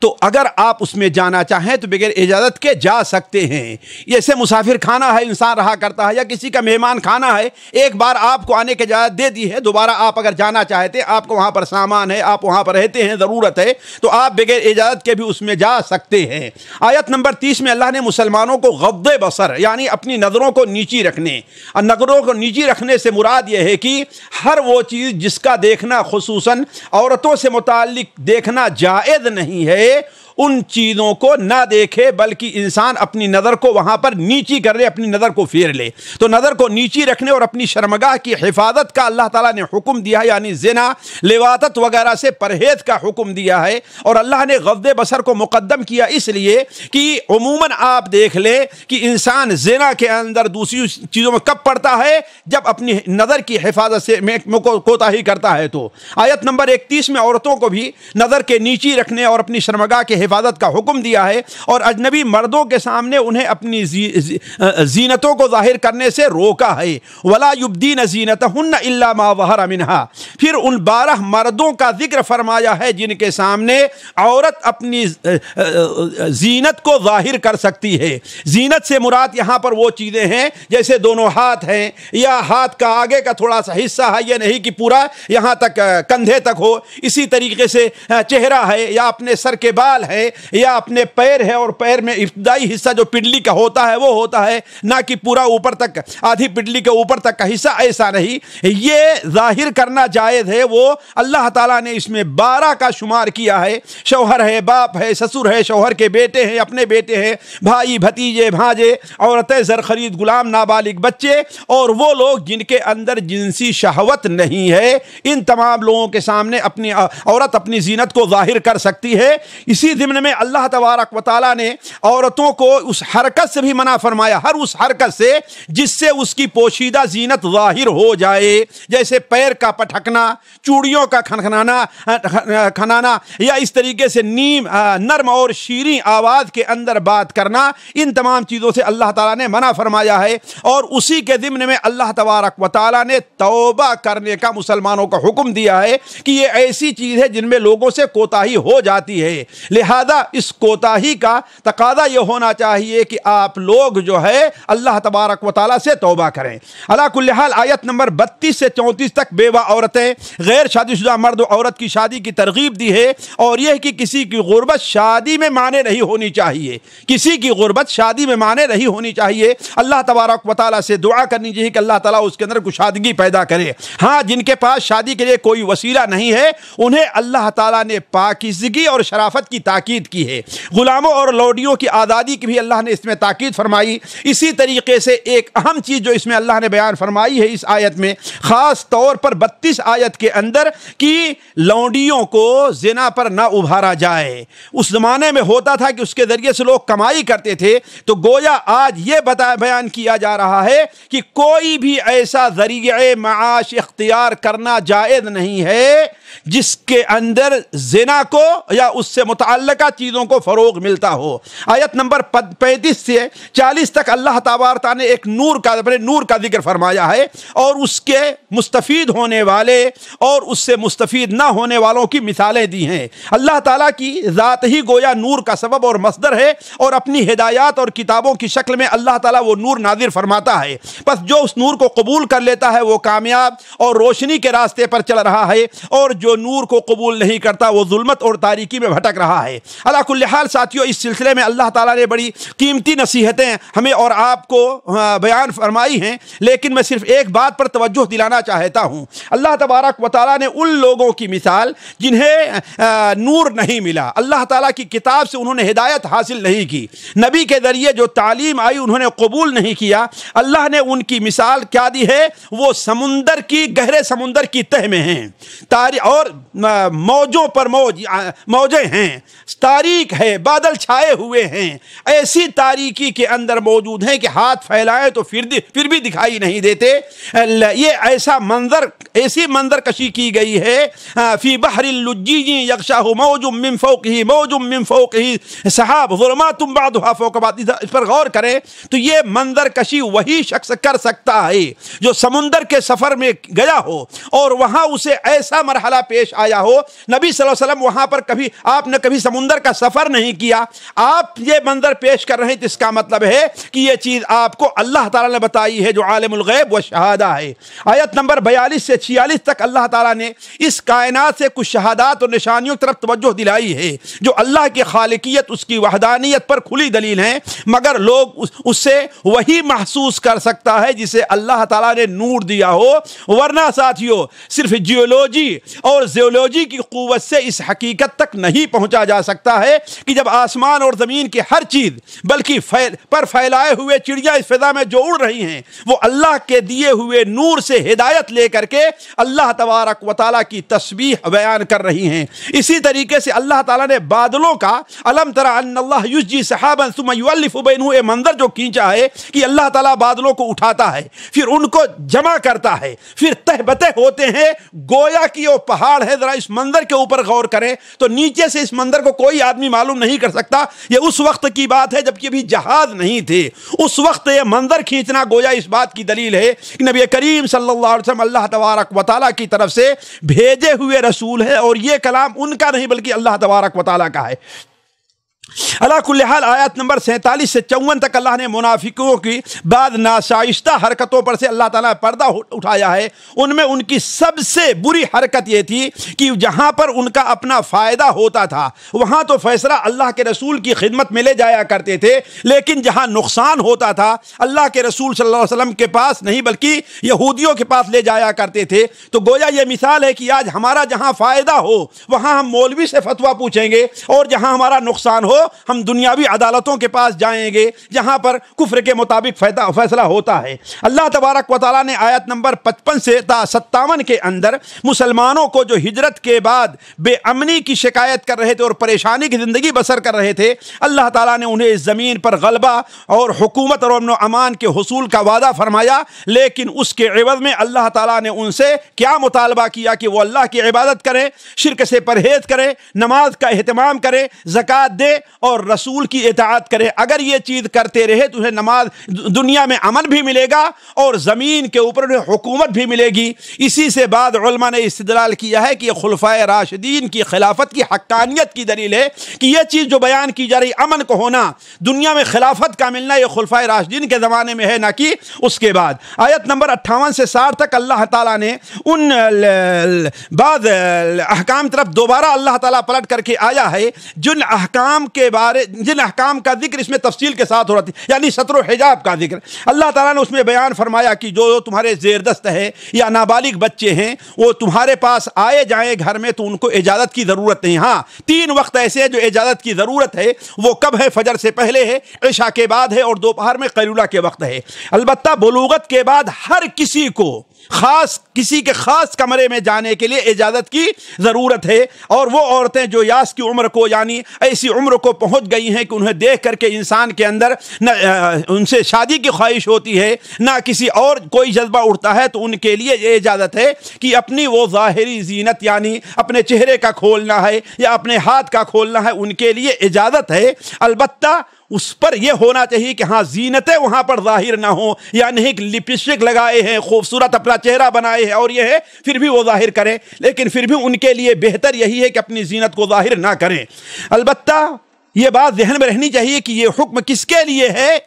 تو اگر آپ اس میں جانا چاہیں تو بغیر اجازت کے جا سکتے ہیں۔ جیسے مسافر خانہ ہے، انسان رہا کرتا ہے، یا کسی کا مہمان خانہ ہے، ایک بار آپ کو آنے کی اجازت دے دی ہے، دوبارہ آپ اگر جانا چاہتے ہیں، آپ کو وہاں پر سامان ہے، آپ وہاں پر رہتے ہیں، ضرورت ہے، تو آپ بغیر اجازت کے بھی اس میں جا سکتے ہیں۔ آیت نمبر 30 میں اللہ نے مسلمانوں کو غض بصر یعنی اپنی نظروں کو نیچی رکھنے، اور نظروں کو نیچی رکھنے سے مراد یہ ہے کہ ہر وہ چیز جس کا دیکھنا خصوصاً عورتوں سے متعلق دیکھنا جائز نہیں ہے، ان چیزوں کو نہ دیکھے، بلکہ انسان اپنی نظر کو وہاں پر نیچی کر لے، اپنی نظر کو پھیر لے۔ تو نظر کو نیچی رکھنے اور اپنی شرمگاہ کی حفاظت کا اللہ تعالیٰ نے حکم دیا ہے، یعنی زنا، لواطت وغیرہ سے پرہیز کا حکم دیا ہے۔ اور اللہ نے غض بصر کو مقدم کیا اس لیے کہ عموماً آپ دیکھ لیں کہ انسان زنا کے اندر دوسری چیزوں میں کب پڑتا ہے؟ جب اپنی نظر کی حفاظت سے کوتاہی کرتا ہے۔ تو آیت نمبر 31 میں عورتوں کو بھی نظر کے نیچی رکھنے اور اپنی شرمگاہ کے حفاظت کا حکم دیا ہے، اور اجنبی مردوں کے سامنے انہیں اپنی زینتوں کو ظاہر کرنے سے روکا ہے۔ وَلَا يُبْدِينَ زِينَتَهُنَّ إِلَّا مَا ظَهَرَ مِنْهَا۔ پھر ان 12 مردوں کا ذکر فرمایا ہے جن کے سامنے عورت اپنی زینت کو ظاہر کر سکتی ہے۔ زینت سے مراد یہاں پر وہ چیزیں ہیں جیسے دونوں ہاتھ ہیں، یا ہاتھ کا آگے کا تھوڑا سا حصہ ہے، یہ نہیں کہ پورا یہاں تک کندھے تک ہو۔ اسی طریقے سے چہرہ ہے، یا اپنے سر کے بال ہے، یا اپنے پیر ہے، اور پیر میں ابتدائی حصہ جو پڈلی کا ہوتا ہے وہ ہوتا ہے، نہ کہ پورا اوپر تک، آدھی پڈلی کے اوپر تک کا حصہ، ایسا نہیں۔ یہ ظاہر کرنا جائز ہے، وہ اللہ تعالیٰ نے اس میں 12 کا شمار کیا ہے۔ شوہر ہے، باپ ہے، سسر ہے، شوہر کے بیٹے ہیں، اپنے بیٹے ہیں، بھائی، بھتیجے، بھانجے، عورتیں، زرخرید، غلام، نابالغ بچے، اور وہ لوگ جن کے اندر جنسی شہوت نہیں ہے، ان تمام لوگوں کے سامنے اپنی عورت اپنی زینت کو ظاہر کر سکتی ہے۔ اسی ضمن میں اللہ تبارک و تعالیٰ نے عورتوں کو اس حرکت سے بھی منع فرمایا، ہر اس حرکت سے جس سے اس کی پوشیدہ زینت ظاہر ہو جائے، جیسے پیر کا پٹھکنا، چوڑیوں کا کھنانا، یا اس طریقے سے نرم اور شیریں آواز کے اندر بات کرنا، ان تمام چیزوں سے اللہ تعالیٰ نے منع فرمایا ہے۔ اور اسی کے ضمن میں اللہ تبارک و تعالیٰ نے توبہ کرنے کا مسلمانوں کو حکم دیا ہے کہ یہ ایسی چیز ہے جن میں لوگوں سے کوتاہی ہو جاتی ہے، لہذا اس کوتاہی کا تقاضا یہ ہونا چاہیے کہ آپ لوگ جو ہے اللہ تبارک و تعالیٰ سے توبہ کریں۔ علی کل حال آیت نمبر 32 سے 34 تک بیوہ عورتیں، غیر شادی شدہ مرد و عورت کی شادی کی ترغیب دی ہے، اور یہ کہ کسی کی غربت شادی میں مانے نہیں ہونی چاہیے، کسی کی غربت شادی میں مانے نہیں ہونی چاہیے۔ اللہ تبارک و تعالیٰ سے دعا کرنی چاہیے کہ اللہ تعالیٰ اس کے اندر کشادگی پیدا کرے۔ ہاں، جن کے پاس شادی کے لیے کوئی وسیلہ نہیں ہے، انہیں اللہ تعالیٰ نے پاکیزگی اور شرافت کی تاکید کی ہے۔ غلاموں اور لوڈیوں کی آزادی کی بھی اللہ نے اس میں تاکید فرمائی۔ اسی طریقے سے ایک اہم چیز جو اس میں اللہ نے بیان فرمائی ہے اس آیت میں، خاص طور پر 32 آیت کے اندر، کہ لوڈیوں کو زنا پر نہ ابھارا جائے۔ اس زمانے میں ہوتا تھا کہ اس کے ذریعے سے لوگ کمائی کرتے تھے، تو گویا آج یہ بیان کیا جا رہا ہے کہ کوئی بھی ایسا ذریعہ معاش اختیار کرنا جائز نہیں ہے جس کے اندر زنا کو یا اس سے متعلقہ چیزوں کو فروغ ملتا ہو۔ آیت نمبر 35 سے 40 تک اللہ تبارک تعالیٰ نے ایک نور کا ذکر فرمایا ہے، اور اس کے مستفید ہونے والے اور اس سے مستفید نہ ہونے والوں کی مثالیں دی ہیں۔ اللہ تعالیٰ کی ذات ہی گویا نور کا سبب اور مصدر ہے، اور اپنی ہدایات اور کتابوں کی شکل میں اللہ تعالیٰ وہ نور نازل فرماتا ہے۔ بس جو اس نور کو قبول کر لیتا ہے وہ کامیاب اور روشنی کے راستے پر چل رہا ہے، اور جو نور کو قبول نہیں کرتا وہ ظلمت اور تاریکی میں بھٹک رہا ہے۔ علی کل حال ساتھیو، اس سلسلے میں اللہ تعالیٰ نے بڑی قیمتی نصیحتیں ہمیں اور آپ کو بیان فرمائی ہیں، لیکن میں صرف ایک بات پر توجہ دلانا چاہتا ہوں۔ اللہ تبارک و تعالیٰ نے ان لوگوں کی مثال جنہیں نور نہیں ملا، اللہ تعالیٰ کی کتاب سے انہوں نے ہدایت حاصل نہیں کی، نبی کے ذریعے جو تعلیم آئی انہوں نے قبول نہیں کیا، اللہ نے ان کی مثال کیا دی ہے؟ وہ سمندر کی، گہرے سمندر کی تہ میں ہیں، اور موجوں پر موجیں ہیں، تاریک ہے، بادل چھائے ہوئے ہیں، ایسی تاریکی کے اندر موجود ہیں کہ ہاتھ پھیلائیں تو پھر بھی دکھائی نہیں دیتے۔ یہ ایسی منظر کشی کی گئی ہے، فی بحر اللجی یغشاہ موج من فوقہ موج من فوقہ سحاب ظلمات بعضها فوق بعض۔ اس پر غور کریں تو یہ منظر کشی وہی شخص کر سکتا ہے جو سمندر کے سفر میں گیا ہو اور وہاں اسے ایسا مرحلہ پیش آیا ہو۔ نبی صلی اللہ علیہ وسلم وہاں پر آپ نے کبھی سمندر سمندر کا سفر نہیں کیا، آپ یہ منظر پیش کر رہے ہیں، تو اس کا مطلب ہے کہ یہ چیز آپ کو اللہ تعالیٰ نے بتائی ہے جو عالم الغیب و شہادہ ہے۔ آیت نمبر 42 سے 46 تک اللہ تعالیٰ نے اس کائنات سے کچھ شہادات اور نشانیوں کی طرف توجہ دلائی ہے جو اللہ کی خالقیت، اس کی وحدانیت پر کھلی دلیل ہیں، مگر لوگ اس سے وہی محسوس کر سکتا ہے جسے اللہ تعالیٰ نے نور دیا ہو، ورنہ ساتھیو صرف جیولوجی اور زیولوجی کی قوت سے اس حقیقت تک نہیں پہنچا جا سکتا ہے کہ جب آسمان اور زمین کی ہر چیز بلکہ پر پھیلائے ہوئے چڑیا اس فضا میں جو اڑ رہی ہیں وہ اللہ کے دیے ہوئے نور سے ہدایت لے کر کے اللہ تبارک و تعالیٰ کی تسبیح بیان کر رہی ہیں۔ اسی طریقے سے اللہ تعالیٰ نے بادلوں کا الم تر ان اللہ یسجی سحابا ثم یؤلف بینہ یہ منظر جو کھینچا ہے کہ اللہ تعالیٰ بادلوں کو اٹھاتا ہے، پھر ان کو جمع کرتا ہے، پھر تہ بتہ ہوتے ہیں گویا کہ وہ پہاڑ ہے۔ ذرا اس منظر کے اوپر غور کریں تو نیچے سے اس منظر کو کوئی آدمی معلوم نہیں کر سکتا۔ یہ اس وقت کی بات ہے جب کہ بھی جہاز نہیں تھے، اس وقت یہ منظر کھینچنا گویا اس بات کی دلیل ہے کہ نبی کریم صلی اللہ علیہ وسلم اللہ تبارک و تعالیٰ کی طرف سے بھیجے ہوئے رسول ہے، اور یہ کلام ان کا نہیں بلکہ اللہ تبارک و تعالیٰ کا ہے۔ علی کل حال آیت نمبر 47 سے 54 تک اللہ نے منافقوں کی بعض ناشائستہ حرکتوں پر سے اللہ تعالیٰ نے پردہ اٹھایا ہے۔ ان میں ان کی سب سے بری حرکت یہ تھی کہ جہاں پر ان کا اپنا فائدہ ہوتا تھا وہاں تو فیصلہ اللہ کے رسول کی خدمت میں لے جایا کرتے تھے، لیکن جہاں نقصان ہوتا تھا اللہ کے رسول صلی اللہ علیہ وسلم کے پاس نہیں بلکہ یہودیوں کے پاس لے جایا کرتے تھے۔ تو گویا یہ مثال ہے کہ آج ہمارا جہاں فائدہ ہو وہاں ہم مولوی سے فتویٰ پوچھیں گے، اور جہاں ہمارا نقصان ہو ہم دنیاوی عدالتوں کے پاس جائیں گے جہاں پر کفر کے مطابق فیصلہ ہوتا ہے۔ اللہ تبارک و تعالیٰ نے آیت نمبر 55 سے 57 کے اندر مسلمانوں کو جو ہجرت کے بعد بے امنی کی شکایت کر رہے تھے اور پریشانی کی زندگی بسر کر رہے تھے، اللہ تعالیٰ نے انہیں اس زمین پر غلبہ اور حکومت اور امن و امان کے حصول کا وعدہ فرمایا، لیکن اس کے عوض میں اللہ تعالیٰ نے ان سے کیا مطالبہ کیا کہ وہ اللہ کی عبادت کریں، شرک سے پرہیز کریں، نماز کا اہتمام کریں، زکوٰۃ دے اور رسول کی اطاعت کرے۔ اگر یہ چیز کرتے رہے تو انہیں نماز دنیا میں امن بھی ملے گا اور زمین کے اوپر انہیں حکومت بھی ملے گی۔ اسی سے بعد علماء نے استدلال کیا ہے کہ یہ خلفائے راشدین کی خلافت کی حقانیت کی دلیل ہے کہ یہ چیز جو بیان کی جا رہی امن کو ہونا، دنیا میں خلافت کا ملنا، یہ خلفائے راشدین کے زمانے میں ہے نہ کہ اس کے بعد۔ آیت نمبر 58 سے 60 تک اللہ تعالیٰ نے ان بعض احکام طرف دوبارہ اللہ تعالیٰ پلٹ کر کے آیا ہے جن احکام کا ذکر اس میں تفصیل کے ساتھ ہو رہا تھی، یعنی ستر و حجاب کا ذکر اللہ تعالیٰ نے اس میں بیان فرمایا کہ جو تمہارے زیر دست ہے یا نابالغ بچے ہیں وہ تمہارے پاس آئے جائیں گھر میں تو ان کو اجازت کی ضرورت نہیں۔ ہاں 3 وقت ایسے ہیں جو اجازت کی ضرورت ہے، وہ کب ہے؟ فجر سے پہلے ہے، عشاء کے بعد ہے، اور دوپہر میں قیلولہ کے وقت ہے۔ البتہ بلوغت کے بعد ہر کسی کو کسی کے خاص کمرے میں جانے کے لیے اجازت کی ضرورت ہے، اور وہ عورتیں جو یاس کی عمر کو یعنی ایسی عمر کو پہنچ گئی ہیں کہ انہیں دیکھ کر کے انسان کے اندر نہ ان سے شادی کی خواہش ہوتی ہے نہ کسی اور کوئی جذبہ اٹھتا ہے، تو ان کے لیے یہ اجازت ہے کہ اپنی وہ ظاہری زینت یعنی اپنے چہرے کا کھولنا ہے یا اپنے ہاتھ کا کھولنا ہے، ان کے لیے اجازت ہے۔ البتہ اس پر یہ ہونا چاہیے کہ ہاں زینتیں وہاں پر ظاہر نہ ہوں، یا نہیں کہ لپسٹک لگائے ہیں، خوبصورت اپنا چہرہ بنائے ہیں اور یہ ہے پھر بھی وہ ظاہر کریں، لیکن پھر بھی ان کے لیے بہتر یہی ہے کہ اپنی زینت کو ظاہر نہ کریں۔ البتہ یہ بات ذہن میں رہنی چاہیے کہ یہ حکم کس کے لیے ہے؟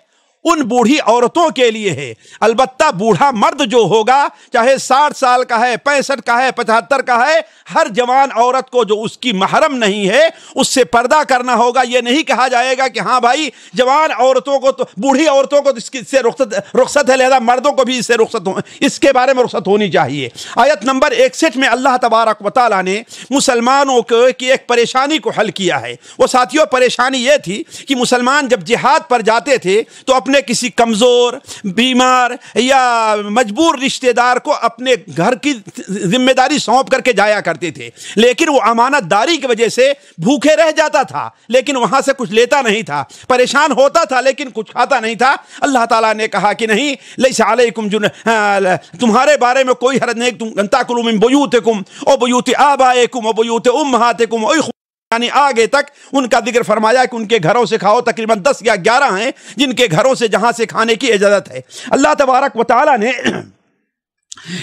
ان بوڑھی عورتوں کے لیے ہے۔ البتہ بوڑھا مرد جو ہوگا چاہے 60 سال کا ہے، 65 کا ہے، 75 کا ہے، ہر جوان عورت کو جو اس کی محرم نہیں ہے اس سے پردہ کرنا ہوگا۔ یہ نہیں کہا جائے گا کہ ہاں بھائی جوان عورتوں کو تو بوڑھی عورتوں کو اس سے رخصت ہے، لہذا مردوں کو بھی اس سے رخصت اس کے بارے میں رخصت ہونی چاہیے۔ آیت نمبر 61 میں اللہ تبارک و تعالیٰ نے مسلمانوں کی ایک پریشانی کو حل کیا ہے۔ وہ ساتھیوں پریشانی یہ تھی کہ مسلمان جب جہاد پر جاتے تھے تو اپنے کسی کمزور، بیمار یا مجبور رشتہ دار کو اپنے گھر کی ذمہ داری سونپ کر کے جایا کرتے تھے، لیکن وہ امانت داری کی وجہ سے بھوکے رہ جاتا تھا، لیکن وہاں سے کچھ لیتا نہیں تھا، پریشان ہوتا تھا لیکن کچھ کھاتا نہیں تھا۔ اللہ تعالیٰ نے کہا کہ نہیں، لیس علیکم تمہارے بارے میں کوئی حرج نہیں، تم تاکلوا من بیوتکم و بیوت آبائکم و بیوت امہاتکم یعنی آگے تک ان کا ذکر فرمایا کہ ان کے گھروں سے کھاؤ۔ تقریباً 10 یا 11 ہیں جن کے گھروں سے جہاں سے کھانے کی اجازت ہے۔ اللہ تبارک و تعالیٰ نے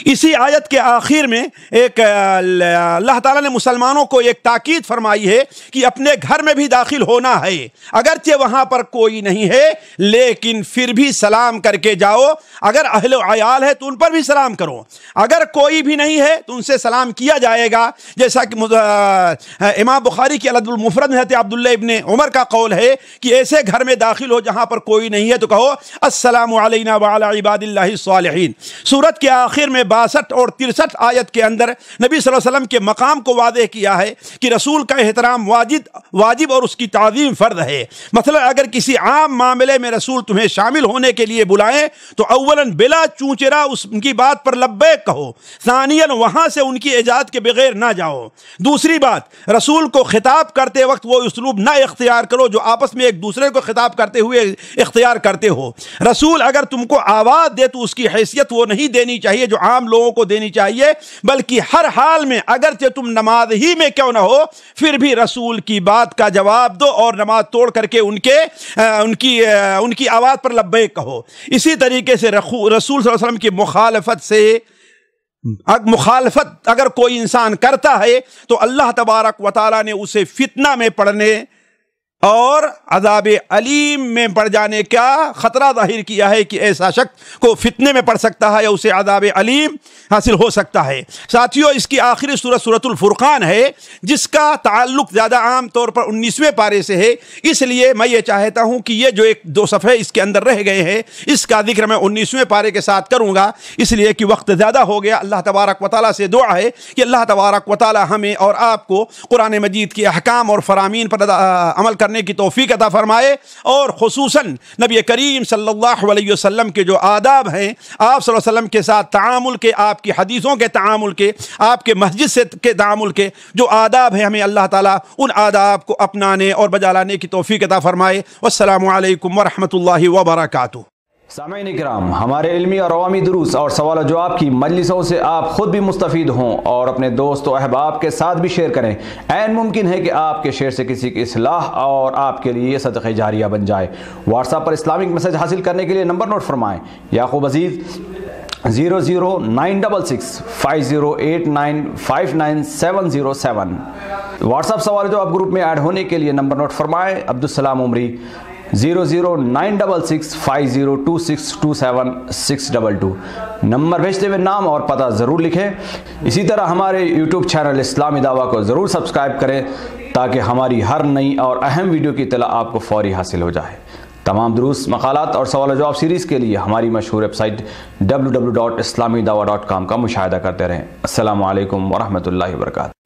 اسی آیت کے آخر میں ایک اللہ تعالیٰ نے مسلمانوں کو ایک تاکید فرمائی ہے کہ اپنے گھر میں بھی داخل ہونا ہے، اگرچہ وہاں پر کوئی نہیں ہے لیکن پھر بھی سلام کر کے جاؤ۔ اگر اہل و عیال ہے تو ان پر بھی سلام کرو، اگر کوئی بھی نہیں ہے تو ان سے سلام کیا جائے گا، جیسا کہ امام بخاری کی الادب المفرد میں حضرت عبداللہ ابن عمر کا قول ہے کہ ایسے گھر میں داخل ہو جہاں پر کوئی نہیں ہے تو کہو السلام علینا وعلی عباد اللہ الصالحین۔ سورت کے آخر میں 62 اور 63 آیت کے اندر نبی صلی اللہ علیہ وسلم کے مقام کو واضح کیا ہے کہ رسول کا احترام واجب اور اس کی تعظیم فرض ہے۔ مثلا اگر کسی عام معاملے میں رسول تمہیں شامل ہونے کے لیے بلائیں تو اولاً بلا چونچرا ان کی بات پر لبیک کہو، ثانیاً وہاں سے ان کی اجازت کے بغیر نہ جاؤ۔ دوسری بات، رسول کو خطاب کرتے وقت وہ اسلوب نہ اختیار کرو جو آپس میں ایک دوسرے کو خطاب کرتے ہوئے اختیار کرتے ہو۔ رسول اگر تم کو آواز دے تو اس کی حیثیت وہ نہیں دینی چاہیے جو عام لوگوں کو دینی چاہیے، بلکہ ہر حال میں اگرچہ تم نماز ہی میں کیوں نہ ہو پھر بھی رسول کی بات کا جواب دو اور نماز توڑ کر کے ان کی آواز پر لبیک کہو۔ اسی طریقے سے رسول صلی اللہ علیہ وسلم کی مخالفت اگر کوئی انسان کرتا ہے تو اللہ تبارک و تعالیٰ نے اسے فتنہ میں پڑنے اور عذاب علیم میں پڑ جانے کا خطرہ ظاہر کیا ہے کہ ایسا شخص کو فتنے میں پڑ سکتا ہے یا اسے عذاب علیم حاصل ہو سکتا ہے۔ ساتھیوں، اس کی آخری سورت سورۃ الفرقان ہے جس کا تعلق زیادہ عام طور پر 19ویں پارے سے ہے، اس لیے میں یہ چاہتا ہوں کہ یہ جو 1-2 صفحے اس کے اندر رہ گئے ہیں اس کا ذکر میں 19ویں پارے کے ساتھ کروں گا، اس لیے کہ وقت زیادہ ہو گیا۔ اللہ تبارک و تعالیٰ سے دعا ہے کہ اللہ تبارک و تعالیٰ ہمیں اور آپ کو قرآن مجید کے احکام اور فرامین پر عمل کرنے کی توفیق عطا فرمائے، اور خصوصاً نبی کریم صلی اللہ علیہ وسلم کے جو آداب ہیں، آپ صلی اللہ علیہ وسلم کے ساتھ تعامل کے، آپ کی حدیثوں کے تعامل کے، آپ کے مسجد سے کے تعامل کے جو آداب ہیں، ہمیں اللہ تعالیٰ ان آداب کو اپنانے اور بجا لانے کی توفیق عطا فرمائے۔ والسلام علیکم ورحمۃ اللہ وبرکاتہ۔
سامعین اکرام، ہمارے علمی اور عوامی دروس اور سوال و جواب کی مجلسوں سے آپ خود بھی مستفید ہوں اور اپنے دوست و احباب کے ساتھ بھی شیئر کریں۔ عین ممکن ہے کہ آپ کے شیئر سے کسی کی اصلاح اور آپ کے لیے صدقہ جاریہ بن جائے۔ واٹس ایپ پر اسلامک میسج حاصل کرنے کے لیے نمبر نوٹ فرمائیں: یعقوب عزیز 009665089599707۔ واٹس ایپ سوال و جواب گروپ میں ایڈ ہونے کے لیے نمبر نوٹ فرمائیں: عبدالسلام عمری 0096650262762۔ نمبر بھیجتے ہوئے نام اور پتہ ضرور لکھیں۔ اسی طرح ہمارے یوٹیوب چینل اسلامی دعویٰ کو ضرور سبسکرائب کریں تاکہ ہماری ہر نئی اور اہم ویڈیو کی اطلاع آپ کو فوری حاصل ہو جائے۔ تمام دروس، مقالات اور سوال و جواب سیریز کے لیے ہماری مشہور ویب سائٹ www.islamidawah.com کا مشاہدہ کرتے رہیں۔ السلام علیکم ورحمۃ اللہ وبرکاتہ۔